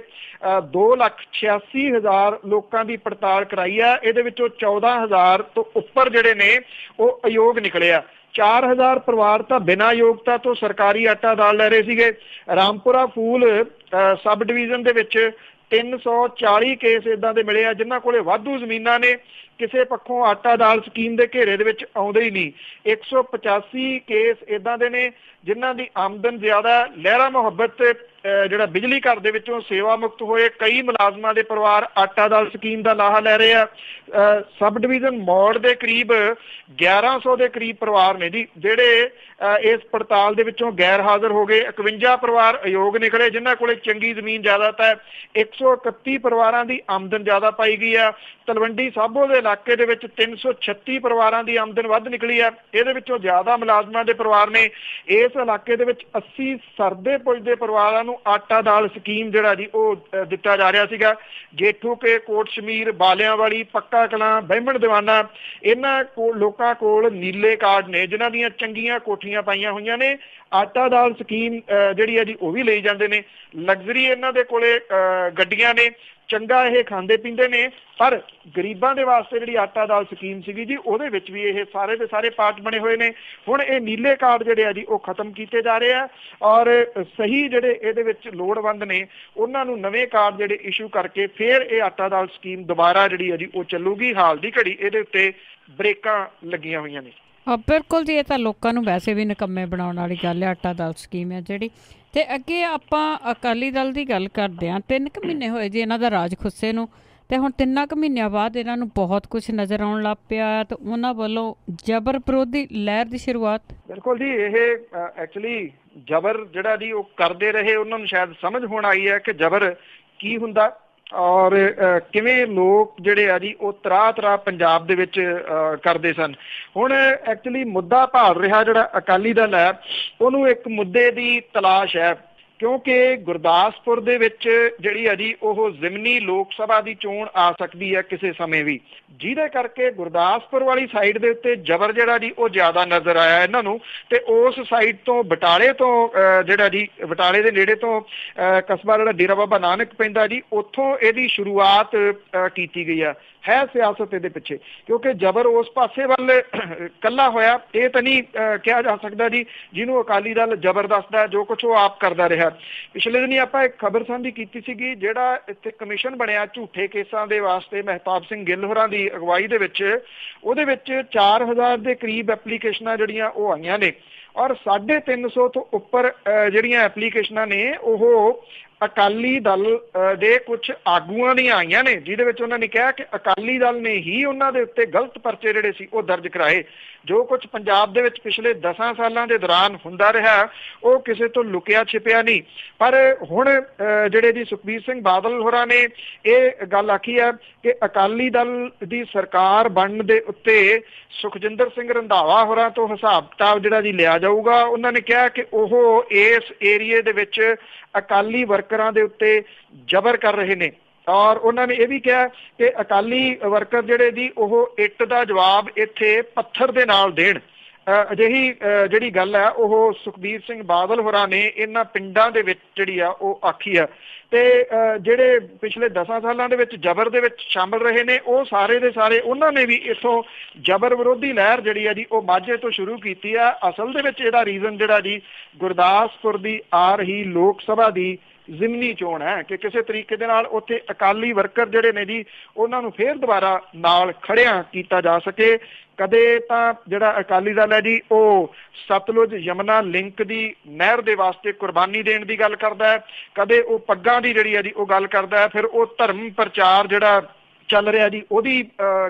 2,86,000 ਲੋਕਾਂ ਦੀ ਪੜਤਾਲ ਕਰਾਈ ਹੈ। ਇਹਦੇ ਵਿੱਚੋਂ 14,000 ਤੋਂ ਉੱਪਰ ਜਿਹੜੇ ਨੇ ਉਹ ਅਯੋਗ ਨਿਕਲੇ ਆ। 4,000 ਪਰਿਵਾਰ ਤਾਂ ਬਿਨਾਂ ਯੋਗਤਾ ਤੋਂ ਸਰਕਾਰੀ ਆਟਾ ਦਾਲ ਲੈ ਰਹੇ ਸੀਗੇ। ਰਾਮਪੁਰਾ ਫੂਲ ਸਬ ਡਿਵੀਜ਼ਨ ਦੇ ਵਿੱਚ 340 ਕੇਸ ਇਦਾਂ ਦੇ ਮਿਲੇ ਆ ਜਿਨ੍ਹਾਂ ਕੋਲੇ ਵਾਧੂ ਜ਼ਮੀਨਾਂ ਨੇ, ਕਿਸੇ ਪੱਖੋਂ ਆਟਾ ਦਾਲ ਸਕੀਮ ਦੇ ਘੇਰੇ ਦੇ ਵਿੱਚ ਆਉਂਦੇ ਹੀ ਨਹੀਂ। 185 ਕੇਸ ਇਦਾਂ ਦੇ ਨੇ ਜਿਨ੍ਹਾਂ ਦੀ ਆਮਦਨ ਜ਼ਿਆਦਾ। ਲਹਿਰਾ ਮੁਹੱਬਤ ਜਿਹੜਾ ਬਿਜਲੀ ਘਰ ਦੇ ਵਿੱਚੋਂ ਸੇਵਾ ਮੁਕਤ ਹੋਏ ਕਈ ਮੁਲਾਜ਼ਮਾਂ ਦੇ ਪਰਿਵਾਰ ਆਟਾ ਦਾਲ ਸਕੀਮ ਦਾ ਲਾਹਾ ਲੈ ਰਹੇ ਆ। ਸਬ ਡਿਵੀਜ਼ਨ ਮੌੜ ਦੇ ਕਰੀਬ 1100 ਦੇ ਕਰੀਬ ਪਰਿਵਾਰ ਨੇ ਜੀ ਜਿਹੜੇ ਇਸ ਪੜਤਾਲ ਦੇ ਵਿੱਚੋਂ ਗੈਰ ਹਾਜ਼ਰ ਹੋ ਗਏ। 51 ਪਰਿਵਾਰ ਅਯੋਗ ਨਿਕਲੇ ਜਿਨ੍ਹਾਂ ਕੋਲੇ ਚੰਗੀ ਜ਼ਮੀਨ ਜ਼ਿਆਦਾ ਤਾਂ 131 ਪਰਿਵਾਰਾਂ ਦੀ ਆਮਦਨ ਜ਼ਿਆਦਾ ਪਾਈ ਗਈ ਆ। ਤਲਵੰਡੀ ਸਾਬੋ ਦੇ ਇਲਾਕੇ ਦੇ ਵਿੱਚ 336 ਪਰਿਵਾਰਾਂ ਦੀ ਆਮਦਨ ਵੱਧ ਨਿਕਲੀ ਆ। ਇਹਦੇ ਵਿੱਚੋਂ ਜ਼ਿਆਦਾ ਮੁਲਾਜ਼ਮਾਂ ਦੇ ਪਰਿਵਾਰ ਨੇ। ਇਸ ਇਲਾਕੇ ਦੇ ਵਿੱਚ 80 ਸਰਦੇ ਪੁੱਜਦੇ ਪਰਿਵਾਰਾਂ ਨੂੰ ਆਟਾ ਦਾਲ ਸਕੀਮ ਜਿਹੜਾ ਜੀ ਉਹ ਦਿੱਤਾ ਜਾ ਰਿਹਾ ਸੀਗਾ। ਜੇਠੂ ਕੇ, ਕੋਟ ਸ਼ਮੀਰ, ਬਾਲਿਆਂ ਵਾਲੀ, ਪੱਕਾ ਕਲਾਂ, ਬਹਿਮਣ ਦੀਵਾਨਾ, ਇਹਨਾਂ ਲੋਕਾਂ ਕੋਲ ਨੀਲੇ ਕਾਰਡ ਨੇ ਜਿਨ੍ਹਾਂ ਦੀਆਂ ਚੰਗੀਆਂ ਕੋਠੀਆਂ ਪਾਈਆਂ ਹੋਈਆਂ ਨੇ। ਆਟਾ ਦਾਲ ਸਕੀਮ ਜਿਹੜੀ ਹੈ ਜੀ ਉਹ ਵੀ ਲਈ ਜਾਂਦੇ ਨੇ। ਲਗਜ਼ਰੀ ਇਹਨਾਂ ਦੇ ਕੋਲੇ ਗੱਡੀਆਂ ਨੇ, ਚੰਗਾ ਇਹ ਖਾਂਦੇ ਪੀਂਦੇ ਨੇ। ਪਰ ਗਰੀਬਾਂ ਦੇ ਵਾਸਤੇ ਜਿਹੜੀ ਆਟਾ ਦਾਲ ਸਕੀਮ ਸੀਗੀ ਜੀ ਉਹਦੇ ਵਿੱਚ ਵੀ ਇਹ ਸਾਰੇ ਦੇ ਸਾਰੇ ਪਾਰਟ ਬਣੇ ਹੋਏ ਨੇ। ਹੁਣ ਇਹ ਨੀਲੇ ਕਾਰਡ ਜਿਹੜੇ ਆ ਜੀ ਉਹ ਖਤਮ ਕੀਤੇ ਜਾ ਰਹੇ ਆ, ਔਰ ਸਹੀ ਜਿਹੜੇ ਇਹਦੇ ਵਿੱਚ ਲੋੜਵੰਦ ਨੇ ਉਹਨਾਂ ਨੂੰ ਨਵੇਂ ਕਾਰਡ ਜਿਹੜੇ ਇਸ਼ੂ ਕਰਕੇ ਫਿਰ ਇਹ ਆਟਾ ਦਾਲ ਸਕੀਮ ਦੁਬਾਰਾ ਜਿਹੜੀ ਆ ਜੀ ਉਹ ਚੱਲੂਗੀ। ਹਾਲ ਦੀ ਘੜੀ ਇਹਦੇ ਉੱਤੇ ਬ੍ਰੇਕਾਂ ਲੱਗੀਆਂ ਹੋਈਆਂ ਨੇ। ਬਿਲਕੁਲ ਜੀ, ਇਹ ਤਾਂ ਲੋਕਾਂ ਨੂੰ ਵੈਸੇ ਵੀ ਨਿਕੰਮੇ ਬਣਾਉਣ ਵਾਲੀ ਗੱਲ ਹੈ ਆਟਾ ਦਾਲ ਸਕੀਮ ਹੈ ਜਿਹੜੀ। ਤੇ ਅੱਗੇ ਆਪਾਂ ਅਕਾਲੀ ਦਲ ਦੀ ਗੱਲ ਕਰਦੇ ਹਾਂ। 3 ਕੁ ਮਹੀਨੇ ਹੋਏ ਜੀ ਇਹਨਾਂ ਦਾ ਰਾਜ ਖੁੱਸੇ ਨੂੰ, ਤੇ ਹੁਣ 3 ਕੁ ਮਹੀਨਿਆਂ ਬਾਅਦ ਇਹਨਾਂ ਨੂੰ ਬਹੁਤ ਕੁਝ ਨਜ਼ਰ ਆਉਣ ਲੱਗ ਪਿਆ ਤੇ ਉਹਨਾਂ ਵੱਲੋਂ ਜਬਰ ਵਿਰੋਧੀ ਲਹਿਰ ਦੀ ਸ਼ੁਰੂਆਤ। ਬਿਲਕੁਲ ਜੀ, ਇਹ ਐਕਚੁਅਲੀ ਜਬਰ ਜਿਹੜਾ ਜੀ ਉਹ ਕਰਦੇ ਰਹੇ, ਉਹਨਾਂ ਨੂੰ ਸ਼ਾਇਦ ਸਮਝ ਹੁਣ ਆਈ ਹੈ ਕਿ ਜਬਰ ਕੀ ਹੁੰਦਾ ਔਰ ਕਿਵੇਂ ਲੋਕ ਜਿਹੜੇ ਆ ਜੀ ਉਹ ਤਰਾਹ ਪੰਜਾਬ ਦੇ ਵਿੱਚ ਕਰਦੇ ਸਨ। ਹੁਣ ਐਕਚੁਅਲੀ ਮੁੱਦਾ ਭਾਲ ਰਿਹਾ ਜਿਹੜਾ ਅਕਾਲੀ ਦਲ ਹੈ ਉਹਨੂੰ ਇੱਕ ਮੁੱਦੇ ਦੀ ਤਲਾਸ਼ ਹੈ, ਕਿਉਂਕਿ ਗੁਰਦਾਸਪੁਰ ਦੇ ਵਿੱਚ ਜਿਹੜੀ ਹੈ ਜੀ ਉਹ ਜ਼ਿਮਨੀ ਲੋਕ ਸਭਾ ਦੀ ਚੋਣ ਆ ਸਕਦੀ ਹੈ ਕਿਸੇ ਸਮੇਂ ਵੀ, ਜਿਹਦੇ ਕਰਕੇ ਗੁਰਦਾਸਪੁਰ ਵਾਲੀ ਸਾਈਡ ਦੇ ਉੱਤੇ ਜਬਰ ਜਿਹੜਾ ਜੀ ਉਹ ਜ਼ਿਆਦਾ ਨਜ਼ਰ ਆਇਆ ਇਹਨਾਂ ਨੂੰ। ਤੇ ਉਸ ਸਾਈਡ ਤੋਂ ਬਟਾਲੇ ਤੋਂ ਜਿਹੜਾ ਜੀ ਬਟਾਲੇ ਦੇ ਨੇੜੇ ਤੋਂ ਕਸਬਾ ਜਿਹੜਾ ਡੇਰਾ ਬਾਬਾ ਨਾਨਕ ਪੈਂਦਾ ਜੀ, ਉੱਥੋਂ ਇਹਦੀ ਸ਼ੁਰੂਆਤ ਕੀਤੀ ਗਈ ਹੈ ਸਿਆਸਤ ਇਹਦੇ ਪਿੱਛੇ, ਕਿਉਂਕਿ ਜਬਰ ਉਸ ਪਾਸੇ ਵੱਲ ਕੱਲਾ ਹੋਇਆ। ਇਹ ਤਾਂ ਨਹੀਂ ਕਿਹਾ ਜਾ ਸਕਦਾ ਜੀ ਜਿਹਨੂੰ ਅਕਾਲੀ ਦਲ ਜਬਰ ਦੱਸਦਾ ਜੋ ਕੁਛ ਉਹ ਆਪ ਕਰਦਾ ਰਿਹਾ। ਪਿਛਲੇ ਦਿਨੀ ਆਪਾਂ ਇੱਕ ਖਬਰ ਸਾਂਝੀ ਕੀਤੀ ਸੀਗੀ, ਜਿਹੜਾ ਇੱਥੇ ਕਮਿਸ਼ਨ ਬਣਿਆ ਝੂਠੇ ਕੇਸਾਂ ਦੇ ਵਾਸਤੇ ਮਹਿਤਾਬ ਸਿੰਘ ਗਿੱਲ ਹੋਰਾਂ ਦੀ ਅਗਵਾਈ ਦੇ ਵਿੱਚ, ਉਹਦੇ ਵਿੱਚ 4000 ਦੇ ਕਰੀਬ ਐਪਲੀਕੇਸ਼ਨਾਂ ਜਿਹੜੀਆਂ ਉਹ ਆਈਆਂ ਨੇ, ਔਰ 350 ਤੋਂ ਉੱਪਰ ਜਿਹੜੀਆਂ ਐਪਲੀਕੇਸ਼ਨਾਂ ਨੇ ਉਹ ਅਕਾਲੀ ਦਲ ਦੇ ਕੁਝ ਆਗੂਆਂ ਦੀਆਂ ਆਈਆਂ ਨੇ, ਜਿਹਦੇ ਵਿੱਚ ਉਹਨਾਂ ਨੇ ਕਿਹਾ ਕਿ ਅਕਾਲੀ ਦਲ ਨੇ ਹੀ ਉਹਨਾਂ ਦੇ ਉੱਤੇ ਗਲਤ ਪਰਚੇ ਜਿਹੜੇ ਸੀ ਉਹ ਦਰਜ ਕਰਾਏ। ਜੋ ਕੁਝ ਪੰਜਾਬ ਦੇ ਵਿੱਚ ਪਿਛਲੇ 10 ਸਾਲਾਂ ਦੇ ਦੌਰਾਨ ਹੁੰਦਾ ਰਿਹਾ ਉਹ ਕਿਸੇ ਤੋਂ ਲੁਕਿਆ ਛਿਪਿਆ ਨਹੀਂ। ਪਰ ਹੁਣ ਜਿਹੜੇ ਜੀ ਸੁਖਬੀਰ ਸਿੰਘ ਬਾਦਲ ਹੋਰਾਂ ਨੇ ਇਹ ਗੱਲ ਆਖੀ ਹੈ ਕਿ ਅਕਾਲੀ ਦਲ ਦੀ ਸਰਕਾਰ ਬਣਨ ਦੇ ਉੱਤੇ ਸੁਖਜਿੰਦਰ ਸਿੰਘ ਰੰਧਾਵਾ ਹੋਰਾਂ ਤੋਂ ਹਿਸਾਬ ਕਿਤਾਬ ਜਿਹੜਾ ਜੀ ਲਿਆ ਜਾਊਗਾ। ਉਹਨਾਂ ਨੇ ਕਿਹਾ ਕਿ ਉਹ ਇਸ ਏਰੀਏ ਦੇ ਵਿੱਚ ਅਕਾਲੀ ਵਰਕਰਾਂ ਦੇ ਉੱਤੇ ਜ਼ਬਰ ਕਰ ਰਹੇ ਨੇ ਔਰ ਉਹਨਾਂ ਨੇ ਇਹ ਵੀ ਕਿਹਾ ਕਿ ਅਕਾਲੀ ਵਰਕਰ ਜਿਹੜੇ ਜੀ ਉਹ ਇੱਟ ਦਾ ਜਵਾਬ ਇੱਥੇ ਪੱਥਰ ਦੇ ਨਾਲ ਦੇਣ। ਅਜਿਹੀ ਜਿਹੜੀ ਗੱਲ ਹੈ ਉਹ ਸੁਖਬੀਰ ਸਿੰਘ ਬਾਦਲ ਹੋਰਾਂ ਨੇ ਇਹਨਾਂ ਪਿੰਡਾਂ ਦੇ ਵਿੱਚ ਜਿਹੜੀ ਆ ਉਹ ਆਖੀ ਆ। ਤੇ ਜਿਹੜੇ ਪਿਛਲੇ 10 ਸਾਲਾਂ ਦੇ ਵਿੱਚ ਜ਼ਬਰ ਦੇ ਵਿੱਚ ਸ਼ਾਮਲ ਰਹੇ ਨੇ ਉਹ ਸਾਰੇ ਦੇ ਸਾਰੇ ਉਹਨਾਂ ਨੇ ਵੀ ਇੱਥੋਂ ਜ਼ਬਰ ਵਿਰੋਧੀ ਲਹਿਰ ਜਿਹੜੀ ਆ ਜੀ ਉਹ ਮਾਝੇ ਤੋਂ ਸ਼ੁਰੂ ਕੀਤੀ ਆ। ਅਸਲ ਦੇ ਵਿੱਚ ਇਹਦਾ ਰੀਜ਼ਨ ਜਿਹੜਾ ਜੀ ਗੁਰਦਾਸਪੁਰ ਦੀ ਆ ਰਹੀ ਲੋਕ ਸਭਾ ਦੀ ਜ਼ਿਮਨੀ ਚੋਣ ਹੈ ਕਿ ਕਿਸੇ ਤਰੀਕੇ ਦੇ ਨਾਲ ਉੱਥੇ ਅਕਾਲੀ ਵਰਕਰ ਜਿਹੜੇ ਨੇ ਜੀ ਉਹਨਾਂ ਨੂੰ ਫੇਰ ਦੁਬਾਰਾ ਨਾਲ ਖੜਿਆਂ ਕੀਤਾ ਜਾ ਸਕੇ। ਕਦੇ ਤਾਂ ਜਿਹੜਾ ਅਕਾਲੀ ਦਲ ਹੈ ਜੀ ਉਹ ਸਤਲੁਜ ਯਮੁਨਾ ਲਿੰਕ ਦੀ ਨਹਿਰ ਦੇ ਵਾਸਤੇ ਕੁਰਬਾਨੀ ਦੇਣ ਦੀ ਗੱਲ ਕਰਦਾ ਹੈ, ਕਦੇ ਉਹ ਪੱਗਾਂ ਦੀ ਜਿਹੜੀ ਹੈ ਜੀ ਉਹ ਗੱਲ ਕਰਦਾ ਹੈ, ਫਿਰ ਉਹ ਧਰਮ ਪ੍ਰਚਾਰ ਜਿਹੜਾ ਚੱਲ ਰਿਹਾ ਜੀ ਉਹਦੀ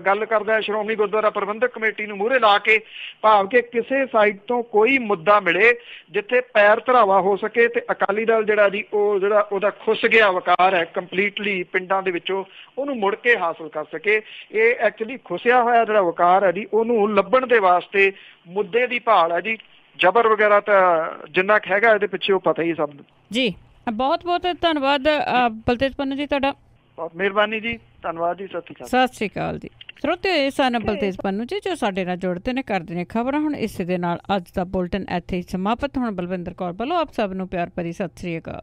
ਗੱਲ ਕਰਦਾ ਹੈ ਸ਼੍ਰੋਮਣੀ ਗੁਰਦੁਆਰਾ ਪ੍ਰਬੰਧਕ ਕਮੇਟੀ ਨੂੰ ਮੂਹਰੇ ਲਾ ਕੇ, ਭਾਵ ਕਿ ਕਿਸੇ ਸਾਈਡ ਤੋਂ ਕੋਈ ਮੁੱਦਾ ਮਿਲੇ ਜਿੱਥੇ ਪੈਰ ਧਰਾਵਾ ਹੋ ਸਕੇ ਤੇ ਅਕਾਲੀ ਦਲ ਜਿਹੜਾ ਜੀ ਉਹ ਜਿਹੜਾ ਉਹਦਾ ਖੁੱਸ ਗਿਆ ਵਕਾਰ ਹੈ ਕੰਪਲੀਟਲੀ ਪਿੰਡਾਂ ਦੇ ਵਿੱਚੋਂ ਉਹਨੂੰ ਮੁੜ ਕੇ ਹਾਸਲ ਕਰ ਸਕੇ। ਇਹ ਐਕਚੁਅਲੀ ਖੁੱਸਿਆ ਹੋਇਆ ਜਿਹੜਾ ਵਕਾਰ ਹੈ ਜੀ ਉਹਨੂੰ ਲੱਭਣ ਦੇ ਵਾਸਤੇ ਮੁੱਦੇ ਦੀ ਭਾਲ ਹੈ ਜੀ। ਜ਼ਬਰ ਵਗੈਰਾ ਤਾਂ ਜਿੰਨਾ ਕੁ ਹੈਗਾ ਇਹਦੇ ਪਿੱਛੇ ਉਹ ਪਤਾ ਹੀ ਸਭ ਨੂੰ ਜੀ। ਬਹੁਤ ਬਹੁਤ ਧੰਨਵਾਦ ਬਲਤੇਜ ਪੰਨੂ ਜੀ ਤੁਹਾਡਾ। ਬਹੁਤ ਮਿਹਰਬਾਨੀ ਜੀ, ਧੰਨਵਾਦ ਜੀ, ਸਤਿ ਸ਼੍ਰੀ ਅਕਾਲ ਜੀ। ਸਰੋਤੇ ਇਹ ਸਨ ਬਲਤੇਜ ਪੰਨੂ ਜੀ ਜੋ ਸਾਡੇ ਨਾਲ ਜੁੜਦੇ ਨੇ, ਕਰਦੇ ਨੇ ਖਬਰਾਂ। ਹੁਣ ਇਸੇ ਦੇ ਨਾਲ ਅੱਜ ਦਾ ਬੁਲਟਨ ਇੱਥੇ ਹੀ ਸਮਾਪਤ। ਹੁਣ ਬਲਵਿੰਦਰ ਕੌਰ ਵੱਲੋਂ ਆਪ ਸਭ ਨੂੰ ਪਿਆਰ ਭਰੀ ਸਤਿ ਸ਼੍ਰੀ ਅਕਾਲ।